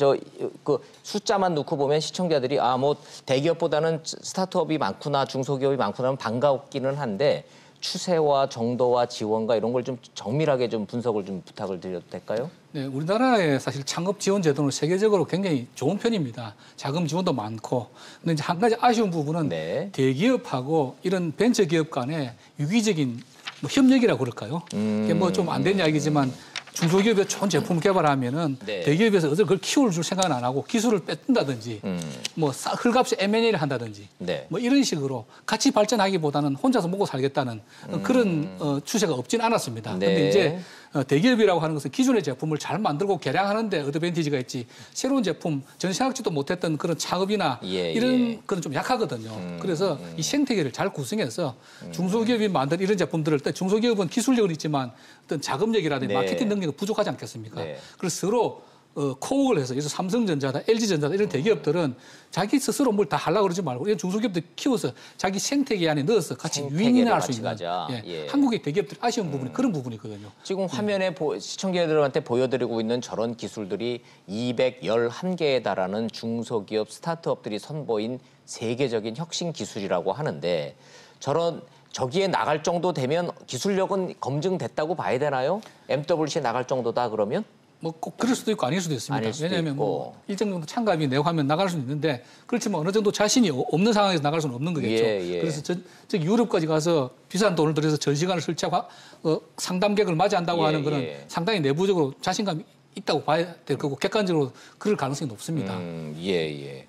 그 숫자만 놓고 보면 시청자들이 뭐 대기업보다는 스타트업이 많구나, 중소기업이 많구나 하면 반갑기는 한데 추세와 정도와 지원과 이런 걸 좀 정밀하게 좀 분석을 좀 부탁을 드려도 될까요? 네, 우리나라의 사실 창업 지원 제도는 세계적으로 굉장히 좋은 편입니다. 자금 지원도 많고. 근데 이제 한 가지 아쉬운 부분은 네. 대기업하고 이런 벤처 기업 간의 유기적인 뭐 협력이라고 그럴까요? 이게 뭐 좀 안 된 이야기지만 중소기업에 좋은 제품을 개발하면은 네. 대기업에서 어제 그걸 키울 줄 생각은 안 하고 기술을 뺏는다든지 뭐 헐값에 M&A를 한다든지 네. 뭐 이런 식으로 같이 발전하기보다는 혼자서 먹고 살겠다는 그런 추세가 없지는 않았습니다. 네. 근데 이제 대기업이라고 하는 것은 기존의 제품을 잘 만들고 개량하는데 어드밴티지가 있지 새로운 제품 전 생각지도 못했던 그런 창업이나 이런 그런 좀 약하거든요. 그래서 이 생태계를 잘 구성해서 중소기업이 만든 이런 제품들을 중소기업은 기술력은 있지만 어떤 자금력이라든지 네. 마케팅 능력이 부족하지 않겠습니까? 네. 그래서 서로 코옥을 해서 그래서 삼성전자다, LG전자다 이런 대기업들은 자기 스스로 뭘 다 하려고 그러지 말고 이런 중소기업들 키워서 자기 생태계 안에 넣어서 같이 유인할 수 있는 예. 한국의 대기업들 아쉬운 부분이 그런 부분이거든요. 지금 화면에 시청자들한테 보여드리고 있는 저런 기술들이 211개에 달하는 중소기업 스타트업들이 선보인 세계적인 혁신 기술이라고 하는데 저기에 나갈 정도 되면 기술력은 검증됐다고 봐야 되나요? MWC에 나갈 정도다 그러면? 뭐 꼭 그럴 수도 있고 아닐 수도 있습니다. 아닐 수도 왜냐하면 있고. 뭐 일정 정도 참가비 내고 하면 나갈 수는 있는데 그렇지만 어느 정도 자신이 없는 상황에서 나갈 수는 없는 거겠죠. 예. 그래서 저 유럽까지 가서 비싼 돈을 들여서 전시관을 설치하고 상담객을 맞이한다고 하는 거는 상당히 내부적으로 자신감이 있다고 봐야 될 거고 객관적으로 그럴 가능성이 높습니다. 예.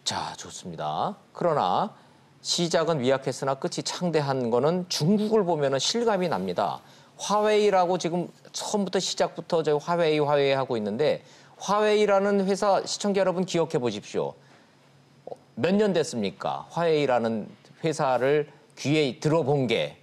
자, 좋습니다. 그러나 시작은 미약했으나 끝이 창대한 거는 중국을 보면은 실감이 납니다. 화웨이라고 지금 처음부터 시작부터 저 화웨이 하고 있는데 화웨이라는 회사 시청자 여러분 기억해 보십시오. 몇 년 됐습니까? 화웨이라는 회사를 귀에 들어본 게.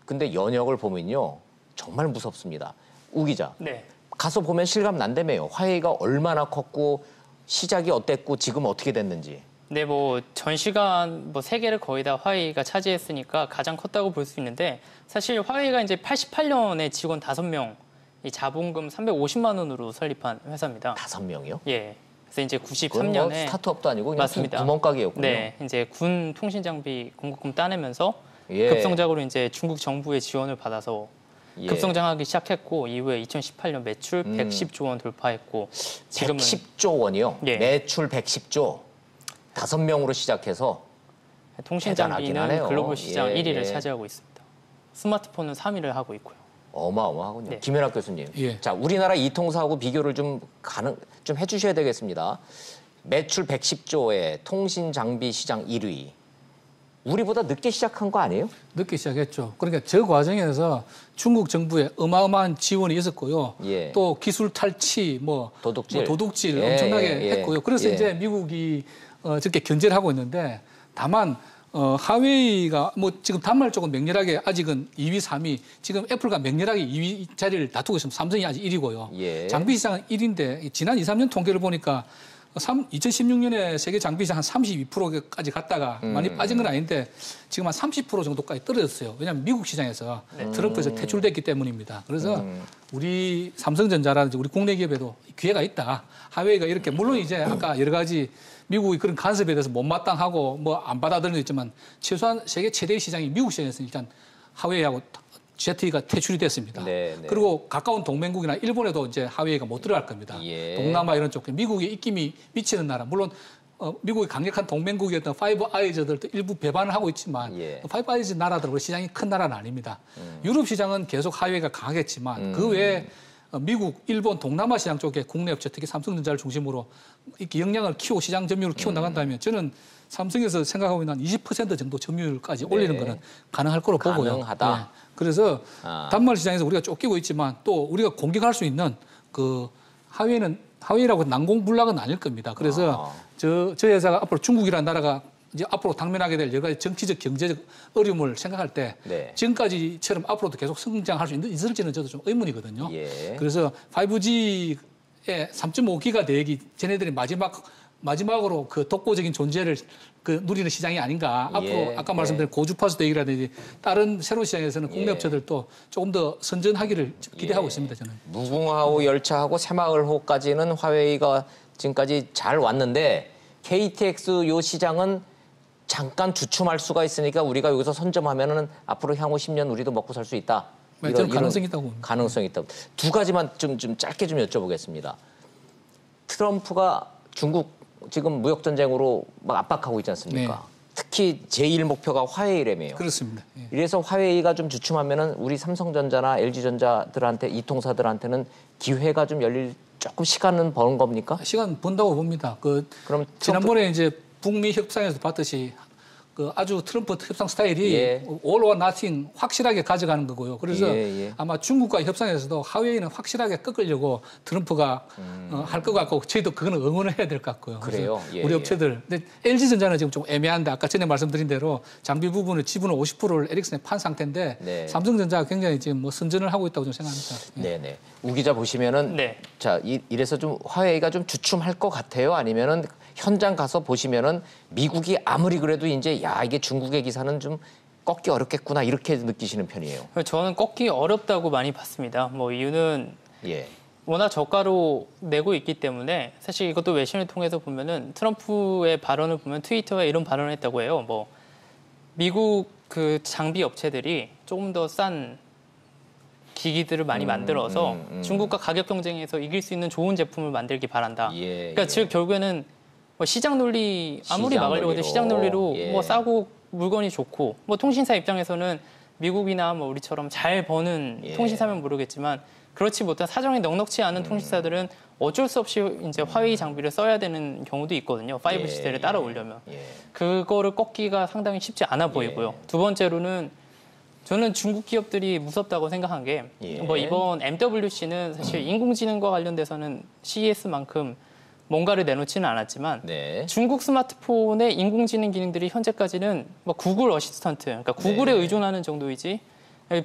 근데 연역을 보면요. 정말 무섭습니다. 우 기자. 네. 가서 보면 실감 난다며요. 화웨이가 얼마나 컸고 시작이 어땠고 지금 어떻게 됐는지. 네, 뭐 전시관 뭐 3개를 거의 다 화웨이가 차지했으니까 가장 컸다고 볼 수 있는데 사실 화웨이가 이제 88년에 직원 5명, 이 자본금 350만 원으로 설립한 회사입니다. 5명이요? 예. 그래서 이제 그건 93년에 뭐 스타트업도 아니고 그냥 맞습니다. 구멍가게였군요. 네, 이제 군 통신 장비 공급금 따내면서 예. 급성장으로 이제 중국 정부의 지원을 받아서 급성장하기 시작했고 이후에 2018년 매출 110조 원 돌파했고 지금은 110조 원이요? 예. 매출 110조. 5명으로 시작해서 통신 대단하긴 장비는 하네요. 글로벌 시장 예, 1위를 예. 차지하고 있습니다. 스마트폰은 3위를 하고 있고요. 어마어마하군요. 네. 김연학 교수님. 예. 자, 우리나라 이통사하고 비교를 좀 해주셔야 되겠습니다. 매출 110조의 통신 장비 시장 1위. 우리보다 늦게 시작한 거 아니에요? 늦게 시작했죠. 그러니까 저 과정에서 중국 정부의 어마어마한 지원이 있었고요. 예. 또 기술 탈취, 도둑질 예, 엄청나게 예, 예. 했고요. 그래서 예. 이제 미국이 저렇게 견제를 하고 있는데 다만 하웨이가 뭐 지금 단말 쪽은 맹렬하게 아직은 2위, 3위, 지금 애플과 맹렬하게 2위 자리를 다투고 있습니다. 삼성이 아직 1위고요. 예. 장비 시장은 1위인데 지난 2, 3년 통계를 보니까 2016년에 세계 장비 시장 한 32%까지 갔다가 많이 빠진 건 아닌데 지금 한 30% 정도까지 떨어졌어요. 왜냐하면 미국 시장에서 트럼프에서 퇴출됐기 때문입니다. 그래서 우리 삼성전자라든지 우리 국내 기업에도 기회가 있다. 하웨이가 이렇게 물론 이제 아까 여러 가지 미국의 그런 간섭에 대해서 못마땅하고 뭐 안 받아들이는 있지만 최소한 세계 최대의 시장이 미국 시장에서 일단 하웨이하고 ZTE가 퇴출이 됐습니다. 네, 네. 그리고 가까운 동맹국이나 일본에도 이제 하웨이가 못 들어갈 겁니다. 예. 동남아 이런 쪽 미국의 입김이 미치는 나라 물론 미국의 강력한 동맹국이었던 파이브 아이즈들도 일부 배반을 하고 있지만 예. 파이브 아이즈 나라들은 시장이 큰 나라는 아닙니다. 유럽 시장은 계속 하웨이가 강하겠지만 그 외에 미국, 일본, 동남아 시장 쪽에 국내 업체 특히 삼성전자를 중심으로 이렇게 역량을 키우고 시장 점유율을 키워 나간다면 저는 삼성에서 생각하고 있는 한 20% 정도 점유율까지 올리는 거는 가능할 거로 보고요. 가능하다. 네. 그래서 단말 시장에서 우리가 쫓기고 있지만 또 우리가 공격할 수 있는 그 하웨이라고 난공불락은 아닐 겁니다. 그래서 저 회사가 앞으로 중국이라는 나라가 이제 앞으로 당면하게 될 여러 가지 정치적, 경제적 어려움을 생각할 때 네. 지금까지처럼 앞으로도 계속 성장할 수 있을지는 저도 좀 의문이거든요. 예. 그래서 5G의 3.5기가 대역이 쟤네들이 마지막으로 그 독보적인 존재를 그 누리는 시장이 아닌가. 앞으로 아까 말씀드린 고주파수 대역이라든지 다른 새로운 시장에서는 국내 업체들도 조금 더 선전하기를 기대하고 있습니다. 저는. 무궁화호 열차하고 새마을호까지는 화웨이가 지금까지 잘 왔는데 KTX 요 시장은 잠깐 주춤할 수가 있으니까 우리가 여기서 선점하면은 앞으로 향후 10년 우리도 먹고 살 수 있다. 저는 가능성이 있다고. 가능성이 있다. 두 가지만 좀 짧게 좀 여쭤보겠습니다. 트럼프가 중국 지금 무역 전쟁으로 막 압박하고 있지 않습니까? 네. 특히 제1 목표가 화웨이라며요. 그렇습니다. 예. 이래서 화웨이가 좀 주춤하면은 우리 삼성전자나 LG전자들한테 이 통사들한테는 기회가 좀 열릴 조금 시간은 버는 겁니까? 시간 번다고 봅니다. 그럼 지난번에 이제 북미 협상에서 봤듯이 그 아주 트럼프 협상 스타일이 예. all or nothing 확실하게 가져가는 거고요. 그래서 예. 아마 중국과 협상에서도 하웨이는 확실하게 꺾으려고 트럼프가 할 것 같고 저희도 그거는 응원을 해야 될 것 같고요. 그래요? 그래서 우리 업체들. 근데 LG전자는 지금 좀 애매한데 아까 전에 말씀드린 대로 장비 부분을 지분을 50%를 에릭슨에 판 상태인데 네. 삼성전자가 굉장히 지금 뭐 선전을 하고 있다고 저는 생각합니다. 네네. 우 기자 보시면은 네. 자 이래서 좀 화웨이가 좀 주춤할 것 같아요. 아니면은 현장 가서 보시면은 미국이 아무리 그래도 이제 야 이게 중국의 기사는 좀 꺾기 어렵겠구나 이렇게 느끼시는 편이에요. 저는 꺾기 어렵다고 많이 봤습니다. 뭐 이유는 예. 워낙 저가로 내고 있기 때문에 사실 이것도 외신을 통해서 보면은 트럼프의 발언을 보면 트위터에 이런 발언을 했다고 해요. 뭐 미국 그 장비 업체들이 조금 더 싼 기기들을 많이 만들어서 중국과 가격 경쟁에서 이길 수 있는 좋은 제품을 만들기 바란다. 그러니까 즉 결국에는 뭐 시장 논리 아무리 시장 막으려고 해도 논리로. 시장 논리로 예. 뭐 싸고 물건이 좋고 뭐 통신사 입장에서는 미국이나 뭐 우리처럼 잘 버는 예. 통신사면 모르겠지만 그렇지 못한 사정이 넉넉치 않은 통신사들은 어쩔 수 없이 이제 화웨이 장비를 써야 되는 경우도 있거든요. 5G 시대를 따라오려면. 예. 그거를 꺾기가 상당히 쉽지 않아 보이고요. 두 번째로는 저는 중국 기업들이 무섭다고 생각한 게 예. 뭐 이번 MWC는 사실 인공지능과 관련돼서는 CES만큼 뭔가를 내놓지는 않았지만 네. 중국 스마트폰의 인공지능 기능들이 현재까지는 뭐 구글 어시스턴트, 그러니까 구글에 의존하는 정도이지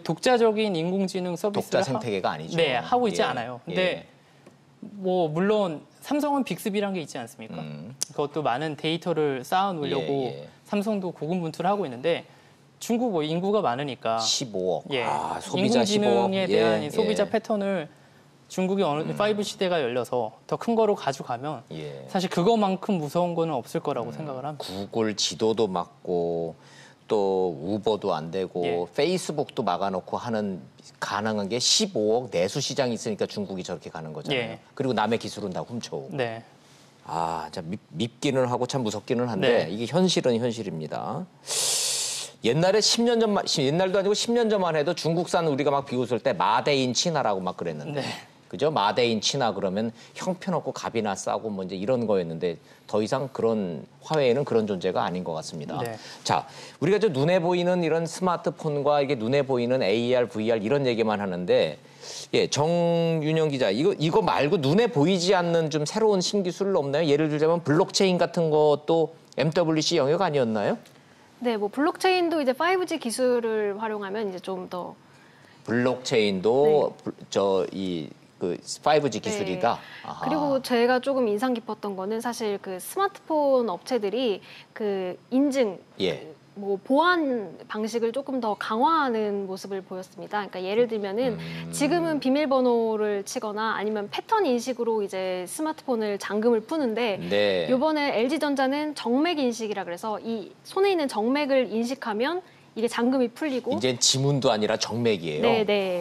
독자적인 인공지능 서비스를 독자 생태계가 아니죠. 네, 하고 있지 예. 않아요. 근데 뭐 물론 삼성은 빅스비라는 게 있지 않습니까? 그것도 많은 데이터를 쌓아놓으려고 예. 삼성도 고군분투를 하고 있는데 중국 뭐 인구가 많으니까 15억. 예. 아, 소비자 인공지능에 15억. 대한 예. 소비자 패턴을 중국이 어느 5 시대가 열려서 더 큰 거로 가져가면 예. 사실 그거만큼 무서운 거는 없을 거라고 생각을 합니다. 구글 지도도 막고 또 우버도 안 되고 예. 페이스북도 막아놓고 하는 가능한 게 15억 내수 시장이 있으니까 중국이 저렇게 가는 거잖아요. 예. 그리고 남의 기술은 다 훔쳐오고. 네. 아, 참 밉기는 하고 참 무섭기는 한데 네. 이게 현실은 현실입니다. 옛날에 10년 전만, 옛날도 아니고 10년 전만 해도 중국산 우리가 막 비웃을 때 마데인 치나라고 막 그랬는데. 네. 그죠? 마데인 치나 그러면 형편없고 값이나 싸고 뭐 이제 이런 거였는데 더 이상 그런 화웨이는 그런 존재가 아닌 것 같습니다. 네. 자, 우리가 저 눈에 보이는 이런 스마트폰과 이게 눈에 보이는 AR, VR 이런 얘기만 하는데 예, 정윤영 기자, 이거 말고 눈에 보이지 않는 좀 새로운 신기술 없나요? 예를 들자면 블록체인 같은 것도 MWC 영역 아니었나요? 네, 뭐 블록체인도 이제 5G 기술을 활용하면 이제 좀 더 블록체인도 그 5G 기술이다. 아하. 그리고 제가 조금 인상 깊었던 거는 사실 그 스마트폰 업체들이 그 인증 뭐 보안 방식을 조금 더 강화하는 모습을 보였습니다. 그러니까 예를 들면은 지금은 비밀번호를 치거나 아니면 패턴 인식으로 이제 스마트폰을 잠금을 푸는데 이번에 LG전자는 정맥 인식이라 그래서 이 손에 있는 정맥을 인식하면 이게 잠금이 풀리고 이제 지문도 아니라 정맥이에요. 네네.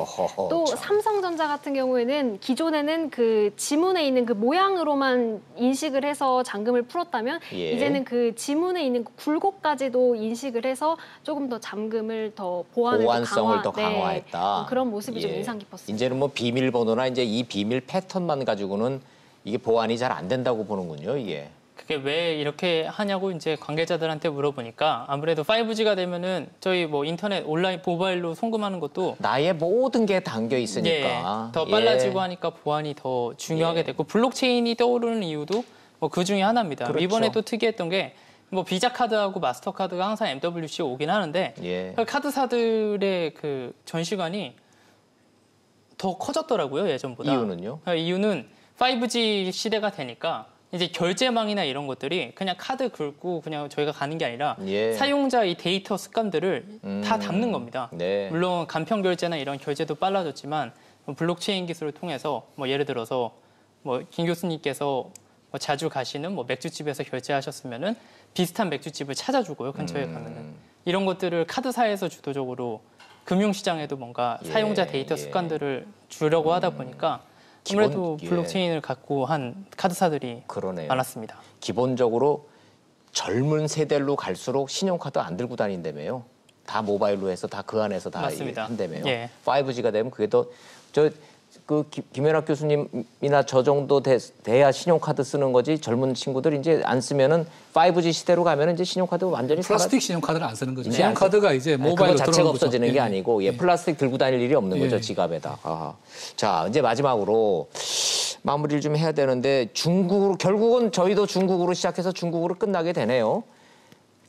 또 참. 삼성전자 같은 경우에는 기존에는 그 지문에 있는 그 모양으로만 인식을 해서 잠금을 풀었다면 이제는 그 지문에 있는 굴곡까지도 인식을 해서 조금 더 잠금을 더 보안성을 더 강화했다. 네. 그런 모습이 좀 인상 깊었습니다. 이제는 뭐 비밀번호나 이제 이 비밀 패턴만 가지고는 이게 보안이 잘 안 된다고 보는군요, 이게. 그게 왜 이렇게 하냐고 이제 관계자들한테 물어보니까 아무래도 5G가 되면은 저희 뭐 인터넷 온라인 모바일로 송금하는 것도 나의 모든 게 담겨 있으니까 더 빨라지고 하니까 보안이 더 중요하게 됐고 블록체인이 떠오르는 이유도 뭐 그 중에 하나입니다. 그렇죠. 이번에 또 특이했던 게 뭐 비자 카드하고 마스터 카드가 항상 MWC 오긴 하는데 카드사들의 그 전시관이 더 커졌더라고요, 예전보다. 이유는요? 이유는 5G 시대가 되니까 이제 결제망이나 이런 것들이 그냥 카드 긁고 그냥 저희가 가는 게 아니라 사용자 이 데이터 습관들을 다 담는 겁니다. 물론 간편 결제나 이런 결제도 빨라졌지만 블록체인 기술을 통해서 뭐 예를 들어서 뭐 김 교수님께서 뭐 자주 가시는 뭐 맥주집에서 결제하셨으면은 비슷한 맥주집을 찾아주고요, 근처에 가면은 이런 것들을 카드사에서 주도적으로 금융시장에도 뭔가 사용자 데이터 습관들을 주려고 하다 보니까 아무래도 블록체인을 갖고 한 카드사들이 많았습니다. 기본적으로 젊은 세대로 갈수록 신용카드 안 들고 다닌다며요. 다 모바일로 해서 다 그 안에서 다 한다며요. 5G가 되면 그게 더 그 김연학 교수님이나 저 정도 돼야 신용카드 쓰는 거지 젊은 친구들 이제 안 쓰면은 5G 시대로 가면은 이제 신용카드 완전히 플라스틱 신용카드를 안 쓰는 거죠. 신용카드가 이제 모바일로 그거 자체가 없어지는 게 아니고 플라스틱 들고 다닐 일이 없는 거죠, 지갑에다. 자, 이제 마지막으로 마무리를 좀 해야 되는데 중국으로 결국은 저희도 중국으로 시작해서 중국으로 끝나게 되네요.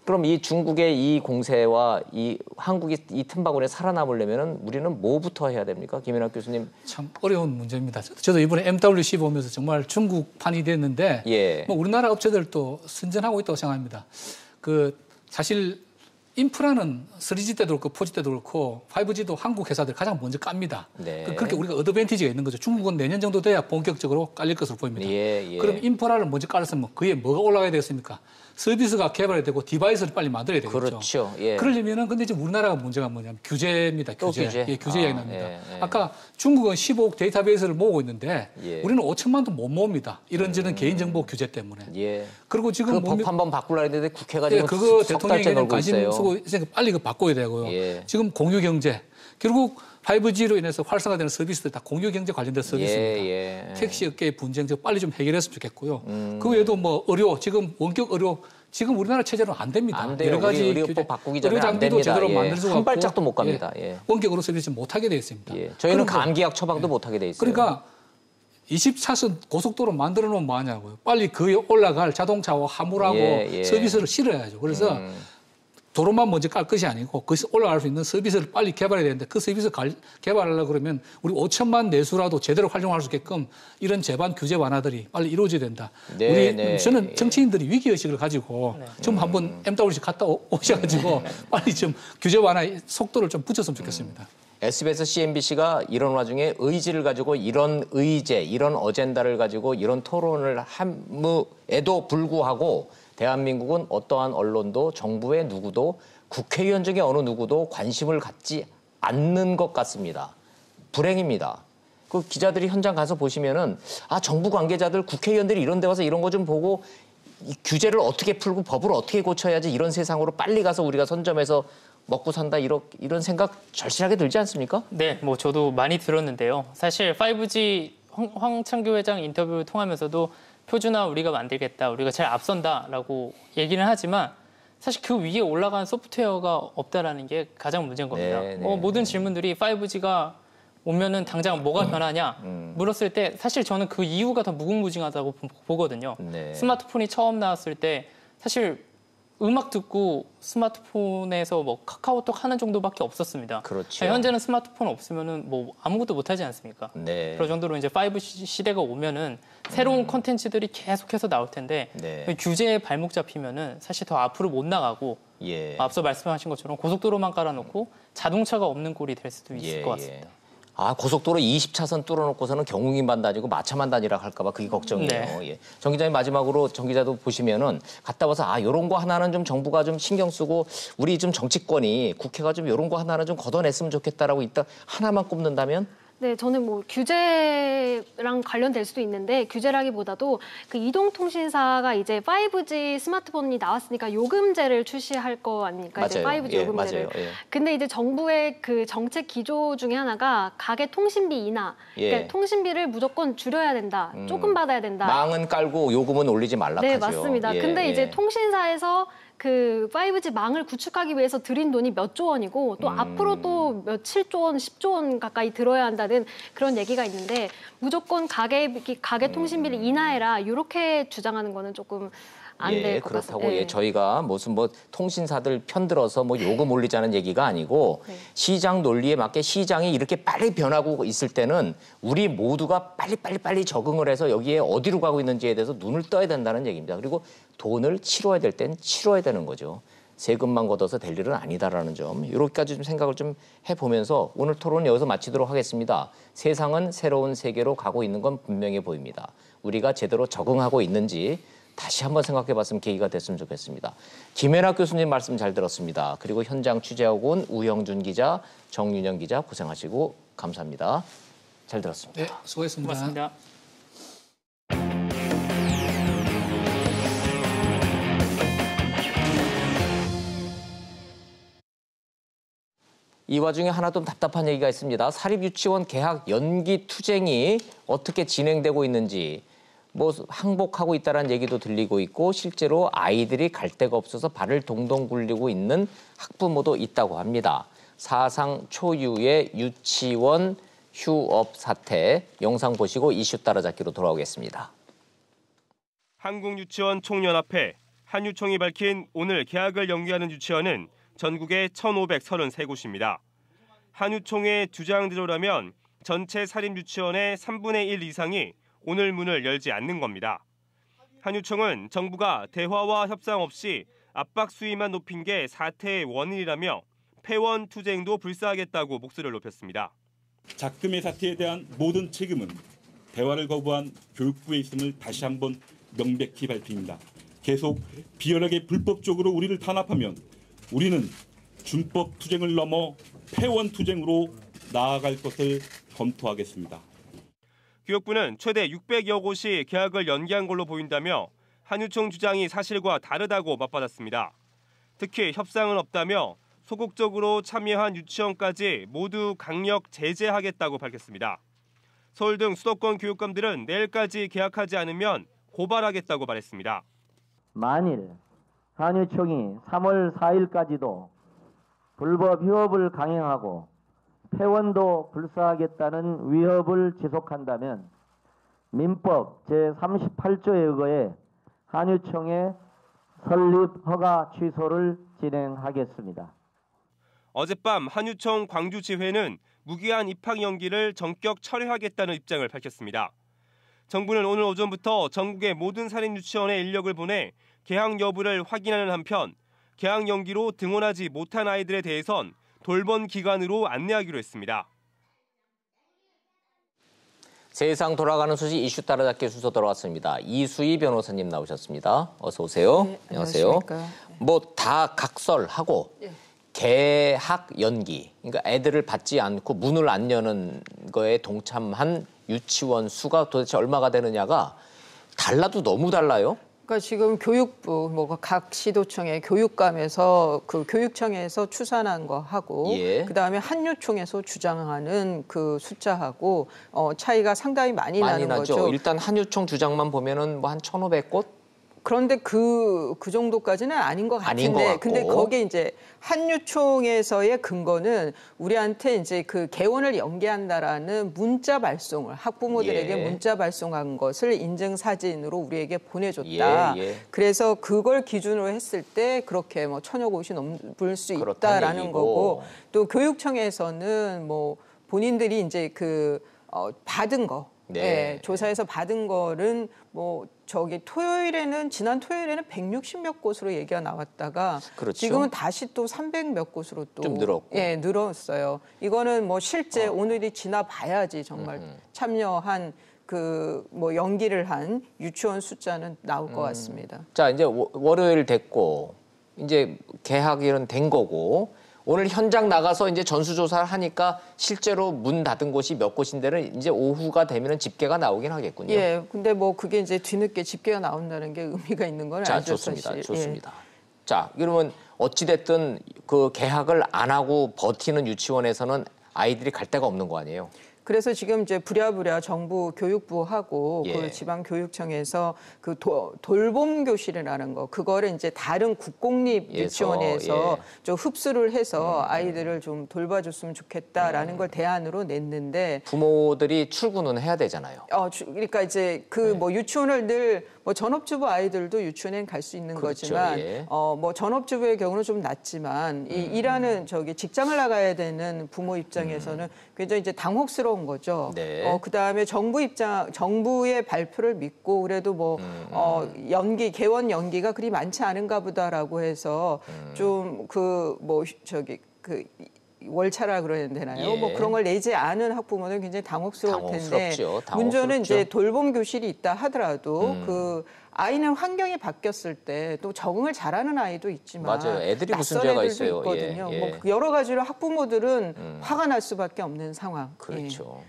그럼 이 중국의 이 공세와 이 한국이 이 틈바구니에 살아남으려면 우리는 뭐부터 해야 됩니까? 김연학 교수님. 참 어려운 문제입니다. 저도 이번에 MWC 보면서 정말 중국판이 됐는데 뭐 우리나라 업체들도 선전하고 있다고 생각합니다. 그 사실 인프라는 3G 때도 그렇고 4G 때도 그렇고 5G도 한국 회사들 가장 먼저 깝니다. 그렇게 우리가 어드밴티지가 있는 거죠. 중국은 내년 정도 돼야 본격적으로 깔릴 것으로 보입니다. 그럼 인프라를 먼저 깔았으면 그에 뭐가 올라가야 되겠습니까? 서비스가 개발이 되고 디바이스를 빨리 만들어야 되겠죠. 그렇죠. 그러려면은 근데 지금 우리나라가 문제가 뭐냐면 규제입니다. 규제 이야기 납니다. 아까 중국은 15억 데이터베이스를 모으고 있는데 우리는 5천만도 못 모읍니다. 이런저런 개인정보 규제 때문에. 그리고 지금 그 법 한번 바꾸려 했는데 국회가 지금 그거 석 달째 대통령이 놀고 관심 있어요. 쓰고 있으니까 빨리 그 바꿔야 되고요. 지금 공유경제. 결국 5G로 인해서 활성화되는 서비스들 다 공유경제 관련된 서비스입니다. 택시 업계의 분쟁 빨리 좀 해결했으면 좋겠고요. 그 외에도 뭐 의료, 지금 원격 의료, 지금 우리나라 체제로는 안 됩니다. 안 돼요. 여러 가지 의료법 바꾸기 전에 의료 장비도 제대로 만들 수가 없고 한 발짝도 못 갑니다. 원격 의료 서비스 못하게 돼 있습니다. 저희는 감기약 처방도 못하게 돼 있어요. 그러니까 24선 고속도로 만들어 놓으면 뭐 하냐고요. 빨리 그에 올라갈 자동차와 화물하고 서비스를 실어야죠. 그래서 도로만 먼저 깔 것이 아니고 거기서 올라갈 수 있는 서비스를 빨리 개발해야 되는데 그 서비스 개발하려고 그러면 우리 5천만 내수라도 제대로 활용할 수 있게끔 이런 제반 규제 완화들이 빨리 이루어져야 된다. 저는 정치인들이 위기의식을 가지고 좀 한번 MWC 갔다 오셔가지고 빨리 좀 규제 완화 속도를 좀 붙였으면 좋겠습니다. SBS, CNBC가 이런 와중에 의지를 가지고 이런 의제, 이런 어젠다를 가지고 이런 토론을 함에도 불구하고 대한민국은 어떠한 언론도 정부의 누구도 국회의원 중에 어느 누구도 관심을 갖지 않는 것 같습니다. 불행입니다. 그 기자들이 현장 가서 보시면은 정부 관계자들 국회의원들이 이런 데 와서 이런 거 좀 보고 이 규제를 어떻게 풀고 법을 어떻게 고쳐야지 이런 세상으로 빨리 가서 우리가 선점해서 먹고 산다 이런 생각 절실하게 들지 않습니까? 네, 뭐 저도 많이 들었는데요. 사실 5G 황창규 회장 인터뷰를 통하면서도 표준화 우리가 만들겠다, 우리가 제일 앞선다라고 얘기는 하지만 사실 그 위에 올라간 소프트웨어가 없다라는 게 가장 문제인 겁니다. 모든 질문들이 5G가 오면은 당장 뭐가 변하냐 물었을 때 사실 저는 그 이유가 더 무궁무진하다고 보거든요. 스마트폰이 처음 나왔을 때 사실 음악 듣고 스마트폰에서 뭐 카카오톡 하는 정도밖에 없었습니다. 그렇죠. 현재는 스마트폰 없으면은 뭐 아무것도 못 하지 않습니까? 네. 그럴 정도로 이제 5G 시대가 오면은 새로운 콘텐츠들이 계속해서 나올 텐데 네. 규제에 발목 잡히면은 사실 더 앞으로 못 나가고 예. 앞서 말씀하신 것처럼 고속도로만 깔아놓고 자동차가 없는 꼴이 될 수도 있을 것 같습니다. 아, 고속도로 20차선 뚫어놓고서는 경운기만 다니고 마차만 다니라 할까 봐 그게 걱정이에요. 네. 예. 정 기자님 마지막으로 정 기자도 보시면은 갔다 와서 아, 요런 거 하나는 좀 정부가 좀 신경 쓰고 우리 좀 정치권이 국회가 좀 요런 거 하나는 좀 걷어냈으면 좋겠다라고 있다 하나만 꼽는다면? 네, 저는 뭐 규제랑 관련될 수도 있는데 규제라기보다도 그 이동통신사가 이제 5G 스마트폰이 나왔으니까 요금제를 출시할 거 아닙니까? 이제 맞아요. 5G 예, 요금제를. 맞아요. 예. 근데 이제 정부의 그 정책 기조 중에 하나가 가계 통신비 인하. 예. 그러니까 통신비를 무조건 줄여야 된다. 조금 받아야 된다. 망은 깔고 요금은 올리지 말라 네, 하죠. 맞습니다. 예, 근데 예. 이제 통신사에서 그 5G 망을 구축하기 위해서 들인 돈이 몇 조 원이고 또 앞으로 또 며칠조 원, 10조 원 가까이 들어야 한다는 그런 얘기가 있는데 무조건 가계 통신비를 인하해라 이렇게 주장하는 거는 조금 안 될 것 같습니다. 그렇다고 예, 저희가 무슨 뭐 통신사들 편들어서 뭐 요금 올리자는 얘기가 아니고 네. 시장 논리에 맞게 시장이 이렇게 빨리 변하고 있을 때는 우리 모두가 빨리 적응을 해서 여기에 어디로 가고 있는지에 대해서 눈을 떠야 된다는 얘기입니다. 그리고 돈을 치러야 될 땐 치러야 되는 거죠. 세금만 걷어서 될 일은 아니다라는 점, 이렇게까지 좀 생각을 좀 해보면서 오늘 토론은 여기서 마치도록 하겠습니다. 세상은 새로운 세계로 가고 있는 건 분명해 보입니다. 우리가 제대로 적응하고 있는지 다시 한번 생각해봤으면 계기가 됐으면 좋겠습니다. 김연아 교수님 말씀 잘 들었습니다. 그리고 현장 취재하고 온 우영준 기자, 정윤영 기자 고생하시고 감사합니다. 잘 들었습니다. 네, 수고했습니다. 고맙습니다. 이 와중에 하나 좀 답답한 얘기가 있습니다. 사립유치원 개학 연기 투쟁이 어떻게 진행되고 있는지 뭐 항복하고 있다는 얘기도 들리고 있고 실제로 아이들이 갈 데가 없어서 발을 동동 굴리고 있는 학부모도 있다고 합니다. 사상 초유의 유치원 휴업 사태 영상 보시고 이슈 따라잡기로 돌아오겠습니다. 한국유치원 총연합회 한유총이 밝힌 오늘 개학을 연기하는 유치원은 전국에 1,533곳입니다. 한유총의 주장대로라면 전체 사립유치원의 3분의 1 이상이 오늘 문을 열지 않는 겁니다. 한유총은 정부가 대화와 협상 없이 압박 수위만 높인 게 사태의 원인이라며 폐원 투쟁도 불사하겠다고 목소리를 높였습니다. 작금의 사태에 대한 모든 책임은 대화를 거부한 교육부에 있음을 다시 한번 명백히 밝힙니다. 계속 비열하게 불법적으로 우리를 탄압하면 우리는 준법 투쟁을 넘어 폐원 투쟁으로 나아갈 것을 검토하겠습니다. 교육부는 최대 600여 곳이 개학을 연기한 걸로 보인다며 한유총 주장이 사실과 다르다고 맞받았습니다. 특히 협상은 없다며 소극적으로 참여한 유치원까지 모두 강력 제재하겠다고 밝혔습니다. 서울 등 수도권 교육감들은 내일까지 개학하지 않으면 고발하겠다고 말했습니다. 만일 한유총이 3월 4일까지도 불법 휴업을 강행하고 폐원도 불사하겠다는 위협을 지속한다면 민법 제38조에 의거해 한유총의 설립 허가 취소를 진행하겠습니다. 어젯밤 한유총 광주지회는 무기한 입학 연기를 전격 철회하겠다는 입장을 밝혔습니다. 정부는 오늘 오전부터 전국의 모든 사립유치원에 인력을 보내 개학 여부를 확인하는 한편 개학 연기로 등원하지 못한 아이들에 대해선 돌봄 기관으로 안내하기로 했습니다. 세상 돌아가는 소식 이슈 따라잡기 순서 돌아왔습니다. 이수희 변호사님 나오셨습니다. 어서 오세요. 네, 안녕하세요. 뭐 다 각설하고 개학 연기, 그러니까 애들을 받지 않고 문을 안 여는 거에 동참한 유치원 수가 도대체 얼마가 되느냐가 달라도 너무 달라요. 그러니까 지금 교육부, 뭐 각 시도청의 교육감에서 그 교육청에서 추산한 거 하고, 그다음에 한유총에서 주장하는 그 숫자하고 차이가 상당히 많이 나는 나죠. 거죠. 일단 한유총 주장만 보면은 뭐 한 1,500곳 그런데 그 정도까지는 아닌 것 아닌 것 같은데, 같고. 근데 거기에 이제 한유총에서의 근거는 우리한테 이제 그 개원을 연기한다라는 문자 발송을 학부모들에게 예. 문자 발송한 것을 인증 사진으로 우리에게 보내줬다. 예, 예. 그래서 그걸 기준으로 했을 때 그렇게 뭐 1000여 곳이 넘을 수 그렇다는 있다라는 얘기고. 거고, 또 교육청에서는 뭐 본인들이 이제 그 받은 거. 네. 네, 조사에서 받은 거는 뭐 저기 지난 토요일에는 160몇 곳으로 얘기가 나왔다가 그렇죠. 지금은 다시 또 300몇 곳으로 또 좀 늘었고. 예, 늘었어요. 이거는 뭐 실제 오늘이 지나 봐야지 정말 참여한 그 뭐 연기를 한 유치원 숫자는 나올 것 같습니다. 자, 이제 월요일 됐고 이제 개학일은 된 거고 오늘 현장 나가서 이제 전수조사를 하니까 실제로 문 닫은 곳이 몇 곳인데는 이제 오후가 되면 집계가 나오긴 하겠군요. 예, 근데 뭐 그게 이제 뒤늦게 집계가 나온다는 게 의미가 있는 건 자, 아니죠, 좋습니다. 사실. 좋습니다. 자, 그러면 어찌됐든 그 개학을 안 하고 버티는 유치원에서는 아이들이 갈 데가 없는 거 아니에요? 그래서 지금 이제 부랴부랴 정부 교육부하고 예. 그 지방교육청에서 그 돌봄 교실이라는 거, 그거를 이제 다른 국공립 유치원에서 좀 흡수를 해서 아이들을 좀 돌봐줬으면 좋겠다라는 걸 대안으로 냈는데, 부모들이 출근은 해야 되잖아요. 그러니까 이제 그 뭐 유치원을 늘 뭐 전업주부 아이들도 유치원에 갈 수 있는 그렇죠, 거지만 예. 뭐 전업주부의 경우는 좀 낫지만 이 일하는 저기 직장을 나가야 되는 부모 입장에서는 굉장히 이제 당혹스러운 거죠. 네. 그다음에 정부의 발표를 믿고 그래도 뭐 개원 연기가 그리 많지 않은가 보다라고 해서 좀 그 뭐 저기 그 월차라 그래야 되나요? 예. 뭐 그런 걸 내지 않은 학부모는 굉장히 당혹스러울 텐데, 당혹스럽죠. 문제는 이제 돌봄 교실이 있다 하더라도 그 아이는 환경이 바뀌었을 때 또 적응을 잘하는 아이도 있지만 맞아요. 애들이 무슨 낯선 죄가 애들도 있어요. 있거든요. 예, 예. 뭐 여러 가지로 학부모들은 화가 날 수밖에 없는 상황. 그렇죠.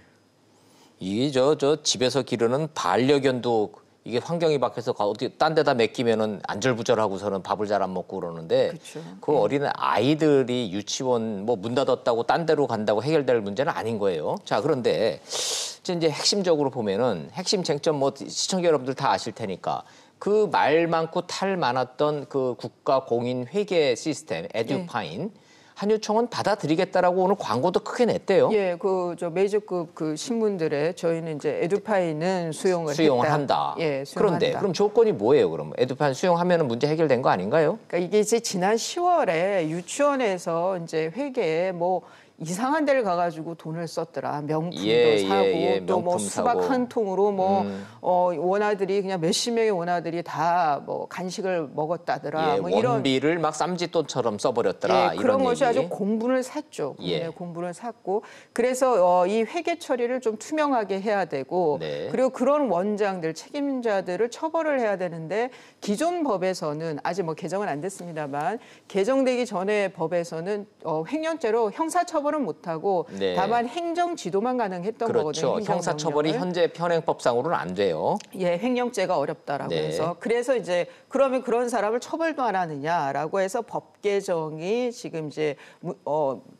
이게 저 집에서 기르는 반려견도 이게 환경이 바뀌어서 어디 딴 데다 맡기면은 안절부절하고서는 밥을 잘 안 먹고 그러는데 그렇죠. 그 어린 아이들이 유치원 뭐 문 닫았다고 딴 데로 간다고 해결될 문제는 아닌 거예요. 자, 그런데 이제 핵심적으로 보면은 핵심 쟁점 뭐 시청자 여러분들 다 아실 테니까 그 말 많고 탈 많았던 그 국가 공인 회계 시스템 에듀파인 한유총은 받아들이겠다라고 오늘 광고도 크게 냈대요. 예, 저 메이저급 그 신문들에 저희는 이제 에듀파인은 수용을 한다. 예, 그런데 그럼 조건이 뭐예요? 그럼 에듀파인 수용하면은 문제 해결된 거 아닌가요? 그러니까 이게 이제 지난 10월에 유치원에서 이제 회계에 뭐 이상한 데를 가가지고 돈을 썼더라. 명품도 사고 또 뭐 수박 한 통으로 뭐 원아들이 그냥 몇십 명의 원아들이 다 뭐 간식을 먹었다더라. 뭐 이런 원비를 막 쌈짓돈처럼 써버렸더라. 예, 그런 이런 것이 얘기. 아주 공분을 샀죠. 공분을 샀고, 그래서 이 회계 처리를 좀 투명하게 해야 되고, 그리고 그런 원장들 책임자들을 처벌을 해야 되는데 기존 법에서는 아직 뭐 개정은 안 됐습니다만 개정되기 전에 법에서는 횡령죄로 형사처벌은 못하고 다만 행정지도만 가능했던 거거든요. 그렇죠. 형사처벌이 현재 현행법상으로는 안 돼요. 예, 횡령죄가 어렵다라고 해서. 그래서 이제 그러면 그런 사람을 처벌도 안 하느냐라고 해서 법 개정이 지금 이제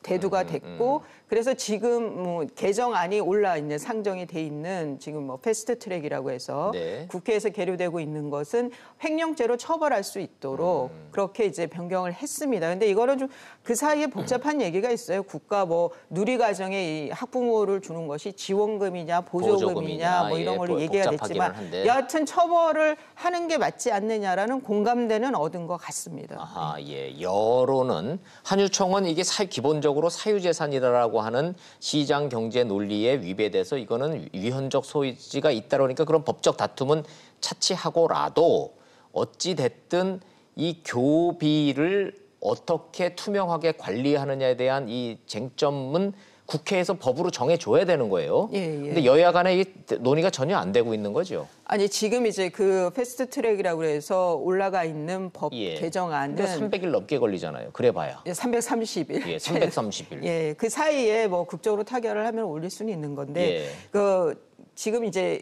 대두가 됐고, 그래서 지금 뭐 개정안이 올라 있는 상정이 돼 있는 지금 뭐 패스트 트랙이라고 해서 국회에서 계류되고 있는 것은 횡령죄로 처벌할 수 있도록 그렇게 이제 변경을 했습니다. 근데 이거는 좀 그 사이에 복잡한 얘기가 있어요. 국가 뭐 누리과정에 이 학부모를 주는 것이 지원금이냐 보조금이냐 뭐 이런 걸로 얘기가 됐지만 여하튼 처벌을 하는 게 맞지 않느냐라는 공감대는 얻은 것 같습니다. 아하, 예. 여론은 한유총은 이게 기본적으로 사유재산이라고 하는 시장 경제 논리에 위배돼서 이거는 위헌적 소지가 있다 그러니까 그런 법적 다툼은 차치하고라도 어찌 됐든 이 교비를 어떻게 투명하게 관리하느냐에 대한 이 쟁점은 국회에서 법으로 정해줘야 되는 거예요. 근데 여야 간에 이 논의가 전혀 안 되고 있는 거죠. 아니 지금 이제 그 패스트 트랙이라고 해서 올라가 있는 법 개정안은 300일 넘게 걸리잖아요. 그래봐야. 330일. 예, 330일. 예, 그 사이에 뭐 극적으로 타결을 하면 올릴 수는 있는 건데 그 지금 이제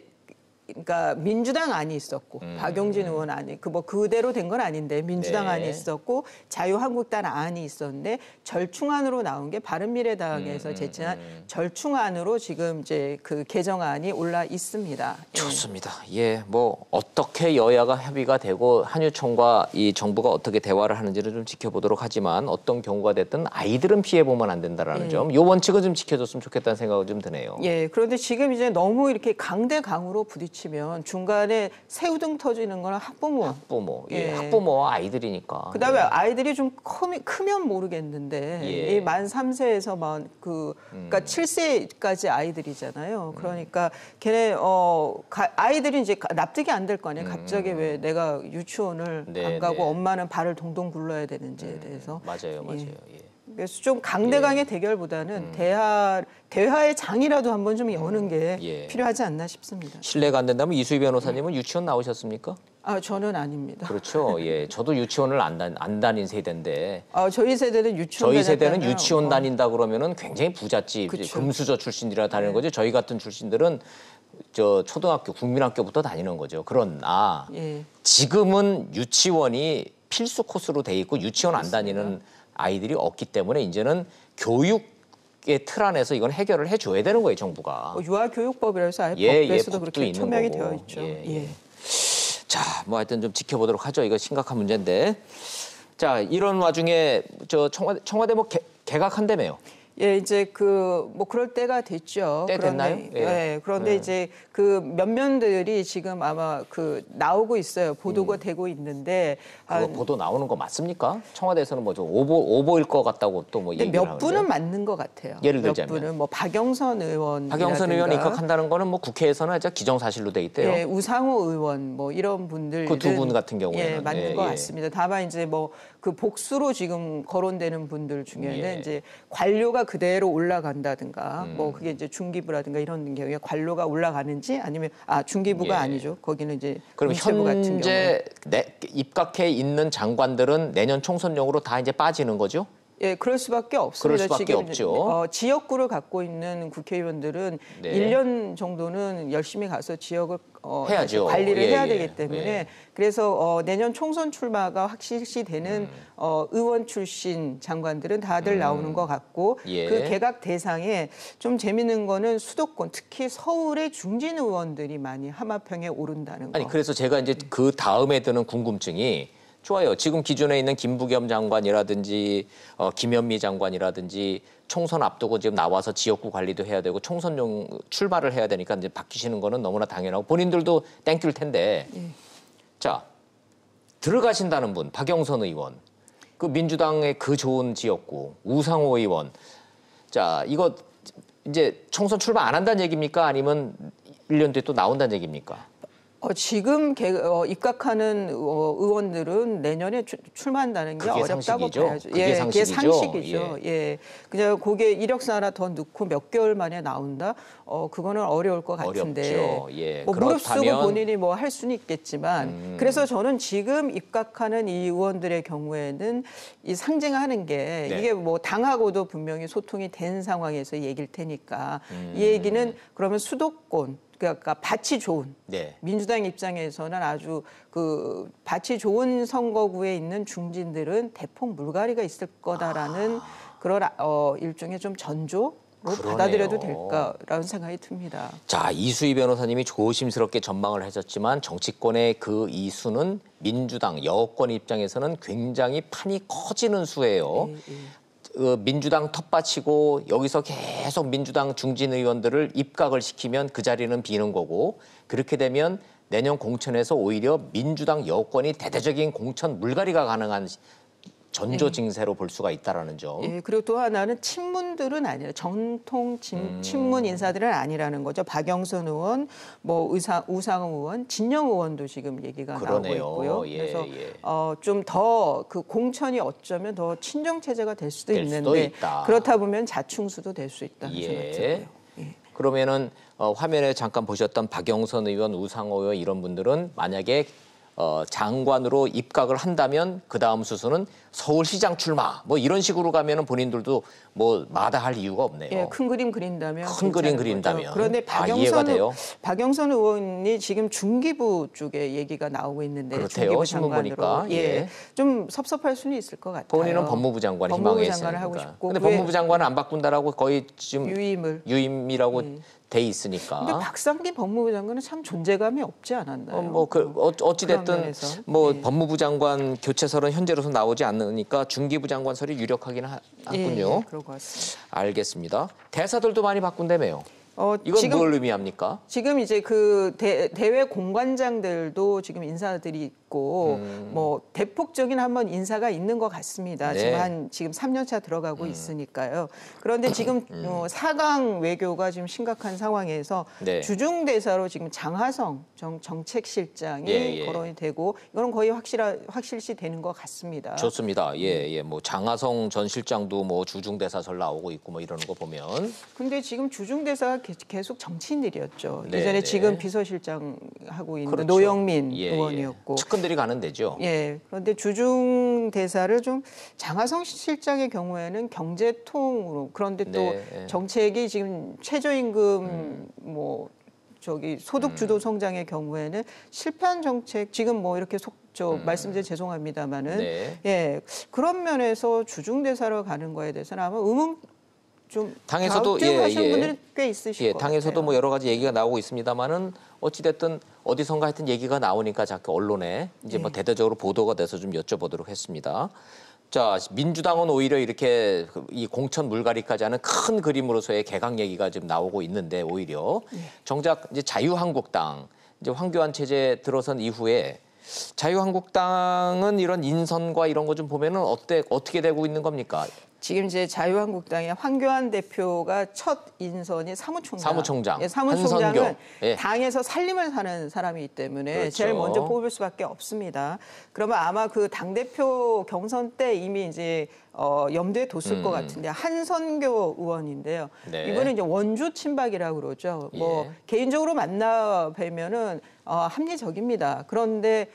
그러니까 민주당 안이 있었고 박용진 의원 안이 뭐 그대로 된 건 아닌데 민주당 네. 안이 있었고 자유한국당 안이 있었는데 절충안으로 나온 게 바른미래당에서 제출한 절충안으로 지금 이제 그 개정안이 올라 있습니다. 좋습니다. 예, 뭐 어떻게 여야가 협의가 되고 한유총과 이 정부가 어떻게 대화를 하는지를 좀 지켜보도록 하지만 어떤 경우가 됐든 아이들은 피해 보면 안 된다라는 점, 이 원칙은 좀 지켜줬으면 좋겠다는 생각이 좀 드네요. 예, 그런데 지금 이제 너무 이렇게 강대강으로 부딪히면 중간에 새우등 터지는 거는 학부모. 예, 예. 학부모와 아이들이니까. 그다음에 예. 아이들이 좀 크면 모르겠는데 예. 이 만 3세에서 그러니까 7세까지 아이들이잖아요. 그러니까 걔네 아이들이 이제 납득이 안 될 거 아니에요. 갑자기 왜 내가 유치원을 네, 안 가고 네. 엄마는 발을 동동 굴러야 되는지에 대해서 맞아요. 예. 그래서 좀 강대강의 대결보다는 대화의 장이라도 한번 좀 여는 게 필요하지 않나 싶습니다. 신뢰가 안 된다면 이수희 변호사님은 유치원 나오셨습니까? 아, 저는 아닙니다. 그렇죠. 예, 저도 유치원을 안 다닌 세대인데. 저희 세대는 유치원 저희 세대는 다녔다면, 유치원 다닌다 그러면은 굉장히 부잣집, 그쵸. 금수저 출신이라 다니는 거죠. 저희 같은 출신들은 저 초등학교, 국민학교부터 다니는 거죠. 그러나 예. 지금은 유치원이 필수 코스로 돼 있고 유치원 안 다니는 아이들이 없기 때문에 이제는 교육의 틀 안에서 이건 해결을 해줘야 되는 거예요, 정부가. 유아교육법이라서 아예 법에서도 법도 그렇게 있는 표명이 거고. 되어 있죠. 예. 자, 뭐 하여튼 좀 지켜보도록 하죠. 이거 심각한 문제인데. 자, 이런 와중에 저 청와대 뭐 개각한다며요. 예, 이제 뭐 그럴 때가 됐죠. 때 됐나요? 예. 예. 그런데 네. 이제 그 면면들이 지금 아마 나오고 있어요. 보도가 되고 있는데. 그거 보도 나오는 거 맞습니까? 청와대에서는 뭐 좀 오보일 것 같다고 또 뭐 얘기를 몇 하는데. 분은 맞는 것 같아요. 예를 몇 들자면. 분은 뭐 박영선 의원. 박영선 의원 입각한다는 거는 뭐 국회에서는 이제 기정사실로 돼 있대요. 예, 우상호 의원 뭐 이런 분들. 그 두 분 같은 경우에는. 예, 맞는 것 같습니다. 다만 이제 뭐 그 복수로 지금 거론되는 분들 중에는 이제 관료가 그대로 올라간다든가 뭐 그게 이제 중기부라든가 이런 경우에 관료가 올라가는지 아니면 중기부가 아니죠. 거기는 이제 그럼 문체부 같은 경우. 현재 입각해 있는 장관들은 내년 총선용으로 다 이제 빠지는 거죠? 예, 그럴 수밖에 없습니다. 그럴 수밖에 지금 없죠. 지역구를 갖고 있는 국회의원들은 네. 1년 정도는 열심히 가서 지역을 해야죠. 관리를 예, 해야 예. 되기 때문에 예. 그래서 내년 총선 출마가 확실시 되는 의원 출신 장관들은 다들 나오는 것 같고 예. 그 개각 대상에 좀 재밌는 거는 수도권 특히 서울의 중진 의원들이 많이 하마평에 오른다는 거. 아니 그래서 제가 이제 그 다음에 드는 궁금증이 좋아요. 지금 기존에 있는 김부겸 장관이라든지 김현미 장관이라든지 총선 앞두고 지금 나와서 지역구 관리도 해야 되고 총선용 출마를 해야 되니까 이제 바뀌시는 거는 너무나 당연하고 본인들도 땡길 텐데. 자, 들어가신다는 분 박영선 의원, 그 민주당의 그 좋은 지역구 우상호 의원. 자, 이거 이제 총선 출마 안 한다는 얘기입니까? 아니면 1년 뒤에 또 나온다는 얘기입니까? 지금 입각하는 의원들은 내년에 출마한다는 게 그게 어렵다고 상식이죠? 봐야죠. 그게 그게 상식이죠? 상식이죠. 예. 그냥 거기에 이력서 하나 더 넣고 몇 개월 만에 나온다. 그거는 어려울 것 같은데. 어렵죠. 예. 뭐 무릎 쓰고 그렇다면 본인이 뭐 할 수는 있겠지만. 그래서 저는 지금 입각하는 이 의원들의 경우에는 이 상징하는 게 네. 이게 뭐 당하고도 분명히 소통이 된 상황에서 얘기일 테니까 이 얘기는 그러면 수도권 그러니까 밭이 좋은 네. 민주당 입장에서는 아주 그 밭이 좋은 선거구에 있는 중진들은 대폭 물갈이가 있을 거다라는 그런 일종의 좀 전조로 그러네요. 받아들여도 될까라는 생각이 듭니다. 자, 이수희 변호사님이 조심스럽게 전망을 하셨지만 정치권의 그 이수는 민주당 여권 입장에서는 굉장히 판이 커지는 수예요. 민주당 텃밭이고 여기서 계속 민주당 중진 의원들을 입각을 시키면 그 자리는 비는 거고 그렇게 되면 내년 공천에서 오히려 민주당 여권이 대대적인 공천 물갈이가 가능한 전조 징세로 볼 수가 있다라는 점. 예, 그리고 또 하나는 친문들은 아니라 정통 친문 인사들은 아니라는 거죠. 박영선 의원, 뭐 우상호 의원, 진영 의원도 지금 얘기가 그러네요. 나오고 있고요. 예, 그래서 예. 좀 더 그 공천이 어쩌면 더 친정 체제가 될 수도 될 수도 있는데 있다. 그렇다 보면 자충수도 될 수 있다는 예. 생각이 들고요. 예. 그러면은 화면에 잠깐 보셨던 박영선 의원, 우상호 의원 이런 분들은 만약에 장관으로 입각을 한다면 그 다음 수순은 서울시장 출마 뭐 이런 식으로 가면은 본인들도 뭐 마다할 이유가 없네요. 예, 큰 그림 그린다면 큰 그림 괜찮은 거죠. 그린다면 그런데 이해가 돼요. 박영선 의원이 지금 중기부 쪽에 얘기가 나오고 있는데 그렇대요. 중기부 신문 장관으로 보니까. 예. 좀 섭섭할 수는 있을 것 같아요. 본인은 법무부 장관 법무부 희망했으니까. 장관을 하고 싶고. 근데 법무부 장관은 안 바꾼다라고 거의 지금 유임이라고 돼 있으니까. 근데 박상기 법무부 장관은 참 존재감이 없지 않았나요? 어찌 됐든 뭐 법무부 장관 교체설은 현재로서 나오지 않으니까 중기부 장관설이 유력하긴 하군요. 예, 그럴 것 같습니다. 알겠습니다. 대사들도 많이 바꾼다며요. 이건 지금, 뭘 의미합니까? 지금 이제 그 대외 공관장들도 지금 인사들이 있고 뭐 대폭적인 한번 인사가 있는 것 같습니다. 네. 지금 3년 차 들어가고 있으니까요. 그런데 지금 4강 외교가 지금 심각한 상황에서 네. 주중대사로 지금 장하성 정책실장이 거론이 되고 이거는 거의 확실시 되는 것 같습니다. 좋습니다. 뭐 장하성 전 실장도 뭐 주중대사설 나오고 있고 뭐 이러는 거 보면. 근데 지금 주중대사가 계속 정치인들이었죠. 네, 예전에 네. 지금 비서실장 하고 있는 그렇죠. 노영민 의원이었고. 측근들이 가는 데죠. 예. 그런데 주중대사를 좀 장하성 실장의 경우에는 경제통으로 그런데 또 정책이 지금 최저임금 소득 주도 성장의 경우에는 실패한 정책 지금 뭐 이렇게 말씀드려 죄송합니다만은 그런 면에서 주중대사로 가는 거에 대해서는 아마 좀 당에서도 하시는 분들이 꽤 있으실 것 당에서도 같아요. 뭐 여러 가지 얘기가 나오고 있습니다만은 어찌 됐든 어디선가 하여튼 얘기가 나오니까 자꾸 언론에 이제 뭐 대대적으로 보도가 돼서 좀 여쭤보도록 했습니다. 자, 민주당은 오히려 이렇게 이 공천 물갈이까지 하는 큰 그림으로서의 개각 얘기가 지금 나오고 있는데 오히려 정작 이제 자유한국당 이제 황교안 체제 들어선 이후에 자유한국당은 이런 인선과 이런 거 좀 보면은 어떻게 되고 있는 겁니까? 지금 이제 자유한국당의 황교안 대표가 첫 인선이 사무총장. 사무총장은 당에서 살림을 사는 사람이기 때문에 그렇죠. 제일 먼저 뽑을 수밖에 없습니다. 그러면 아마 그 당대표 경선 때 이미 이제 염두에 뒀을 것 같은데 한선교 의원인데요. 이분은 이제 원조 친박이라고 그러죠. 뭐 개인적으로 만나 뵈면은 합리적입니다. 그런데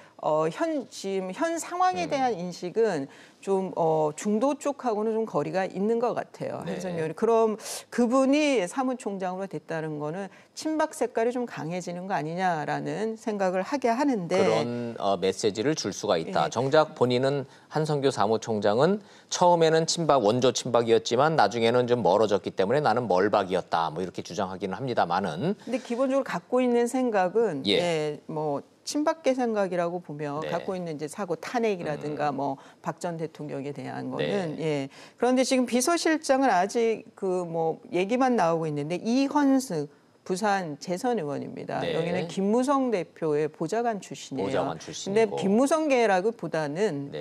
지금 현 상황에 대한 인식은 좀 중도 쪽하고는 좀 거리가 있는 것 같아요. 한선교 의원이. 그럼 그분이 사무총장으로 됐다는 거는 친박 색깔이 좀 강해지는 거 아니냐라는 생각을 하게 하는데 그런 메시지를 줄 수가 있다. 정작 본인은 한선교 사무총장은 처음에는 원조 친박이었지만 나중에는 좀 멀어졌기 때문에 나는 멀박이었다. 뭐 이렇게 주장하기는 합니다만은. 근데 기본적으로 갖고 있는 생각은 친박계 생각이라고 보면 갖고 있는 이제 사고 탄핵이라든가 뭐 박 전 대통령에 대한 거는 그런데 지금 비서실장은 아직 얘기만 나오고 있는데 이헌승 부산 재선 의원입니다. 여기는 김무성 대표의 보좌관 출신이에요. 근데 김무성계라기보다는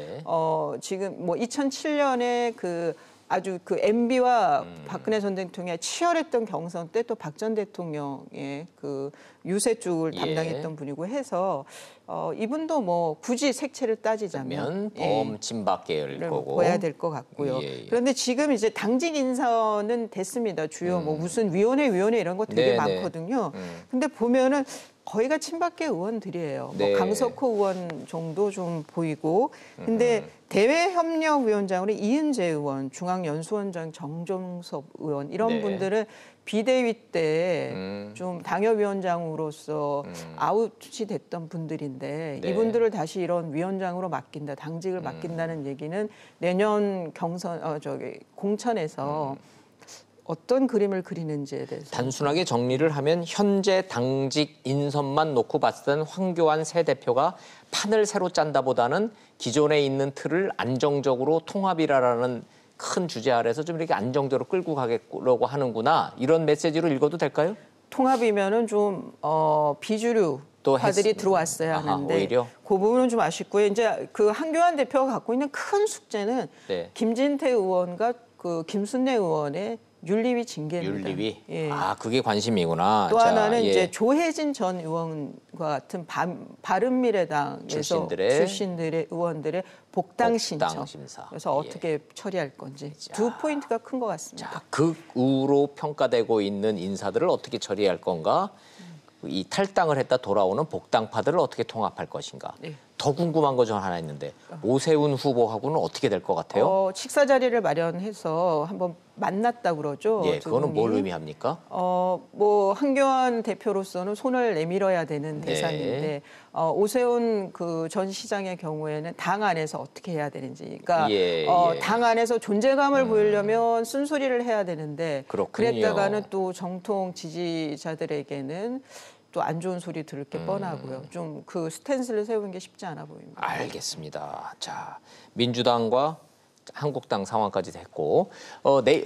지금 뭐 2007년에 아주 MB와 박근혜 전 대통령이 치열했던 경선 때 또 박 전 대통령의 유세 쪽을 담당했던 분이고 해서 이분도 뭐 굳이 색채를 따지자면 범친박계일 거고 보야 될 것 같고요. 그런데 지금 이제 당직 인선은 됐습니다. 주요 뭐 무슨 위원회 이런 거 되게 많거든요. 근데 보면은 거의가 친박계 의원들이에요. 뭐 강석호 의원 정도 좀 보이고. 근데 대외협력위원장으로 이은재 의원, 중앙연수원장 정종섭 의원 이런 분들은 비대위 때 좀 당협위원장으로서 아웃이 됐던 분들인데 이분들을 다시 이런 위원장으로 맡긴다, 당직을 맡긴다는 얘기는 내년 공천에서 어떤 그림을 그리는지에 대해서 단순하게 정리를 하면 현재 당직 인선만 놓고 봤을 때는 황교안 새 대표가 판을 새로 짠다보다는 기존에 있는 틀을 안정적으로 통합이라는 큰 주제 아래서 좀 이렇게 안정적으로 끌고 가려고 하는구나 이런 메시지로 읽어도 될까요? 통합이면은 좀 비주류 파들이 들어왔어야 하는데 오히려? 그 부분은 좀 아쉽고요. 이제 그 한교안 대표가 갖고 있는 큰 숙제는 김진태 의원과 김순례 의원의 윤리위 징계입니다. 윤리위? 그게 관심이구나. 또 하나는 이제 조혜진 전 의원과 같은 바른미래당에서 출신들의 의원들의 복당 신청. 그래서 어떻게 처리할 건지 두 포인트가 큰 것 같습니다. 자, 극우로 평가되고 있는 인사들을 어떻게 처리할 건가? 이 탈당을 했다 돌아오는 복당파들을 어떻게 통합할 것인가? 더 궁금한 거 좀 하나 있는데 오세훈 후보하고는 어떻게 될 것 같아요? 식사 자리를 마련해서 한번 만났다 그러죠. 예, 그거는 뭘 의미합니까? 뭐 한교안 대표로서는 손을 내밀어야 되는 대상인데 오세훈 그 전 시장의 경우에는 당 안에서 어떻게 해야 되는지, 그러니까 당 안에서 존재감을 보이려면 쓴소리를 해야 되는데 그렇군요. 그랬다가는 또 정통 지지자들에게는 또 안 좋은 소리 들을 게 뻔하고요. 좀 그 스탠스를 세우는 게 쉽지 않아 보입니다. 알겠습니다. 자, 민주당과 한국당 상황까지 됐고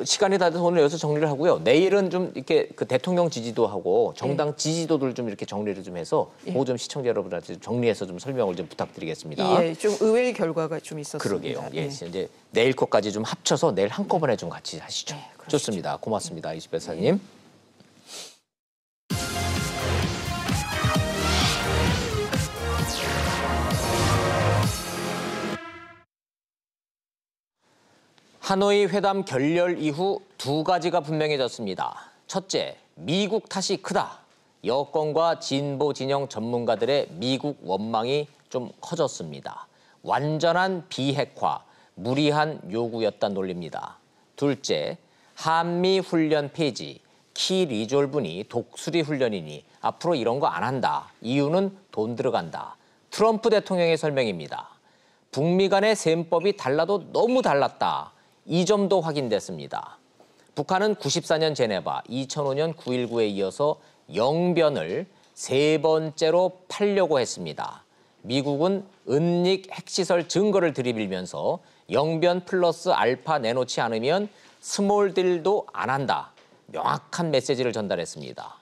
시간이 다 돼서 오늘 여기서 정리를 하고요. 내일은 좀 이렇게 그 대통령 지지도 하고 정당 지지도들 좀 이렇게 정리를 좀 해서 그거 좀 시청자 여러분한테 정리해서 좀 설명을 좀 부탁드리겠습니다. 예, 좀 의외의 결과가 좀 있었습니다. 그러게요. 예, 이제 내일 것까지 좀 합쳐서 내일 한꺼번에 좀 같이 하시죠. 좋습니다. 고맙습니다. 이수배 사님. 하노이 회담 결렬 이후 두 가지가 분명해졌습니다. 첫째, 미국 탓이 크다. 여권과 진보 진영 전문가들의 미국 원망이 좀 커졌습니다. 완전한 비핵화, 무리한 요구였단 논리입니다. 둘째, 한미 훈련 폐지, 키 리졸브니 독수리 훈련이니 앞으로 이런 거 안 한다. 이유는 돈 들어간다. 트럼프 대통령의 설명입니다. 북미 간의 셈법이 달라도 너무 달랐다. 이 점도 확인됐습니다. 북한은 94년 제네바, 2005년 9.19에 이어서 영변을 세 번째로 팔려고 했습니다. 미국은 은닉 핵시설 증거를 들이밀면서 영변 플러스 알파 내놓지 않으면 스몰 딜도 안 한다. 명확한 메시지를 전달했습니다.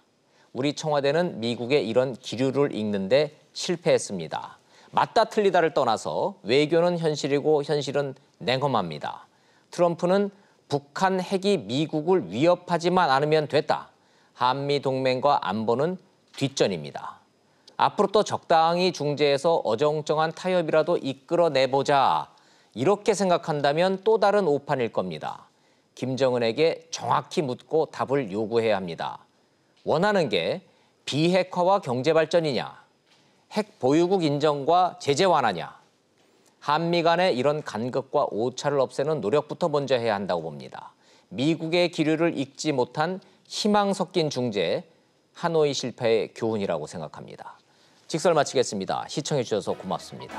우리 청와대는 미국의 이런 기류를 읽는데 실패했습니다. 맞다 틀리다를 떠나서 외교는 현실이고 현실은 냉엄합니다. 트럼프는 북한 핵이 미국을 위협하지만 않으면 됐다. 한미 동맹과 안보는 뒷전입니다. 앞으로 또 적당히 중재해서 어정쩡한 타협이라도 이끌어내보자. 이렇게 생각한다면 또 다른 오판일 겁니다. 김정은에게 정확히 묻고 답을 요구해야 합니다. 원하는 게 비핵화와 경제발전이냐, 핵 보유국 인정과 제재 완화냐, 한미 간의 이런 간극과 오차를 없애는 노력부터 먼저 해야 한다고 봅니다. 미국의 기류를 읽지 못한 희망 섞인 중재, 하노이 실패의 교훈이라고 생각합니다. 직설 마치겠습니다. 시청해 주셔서 고맙습니다.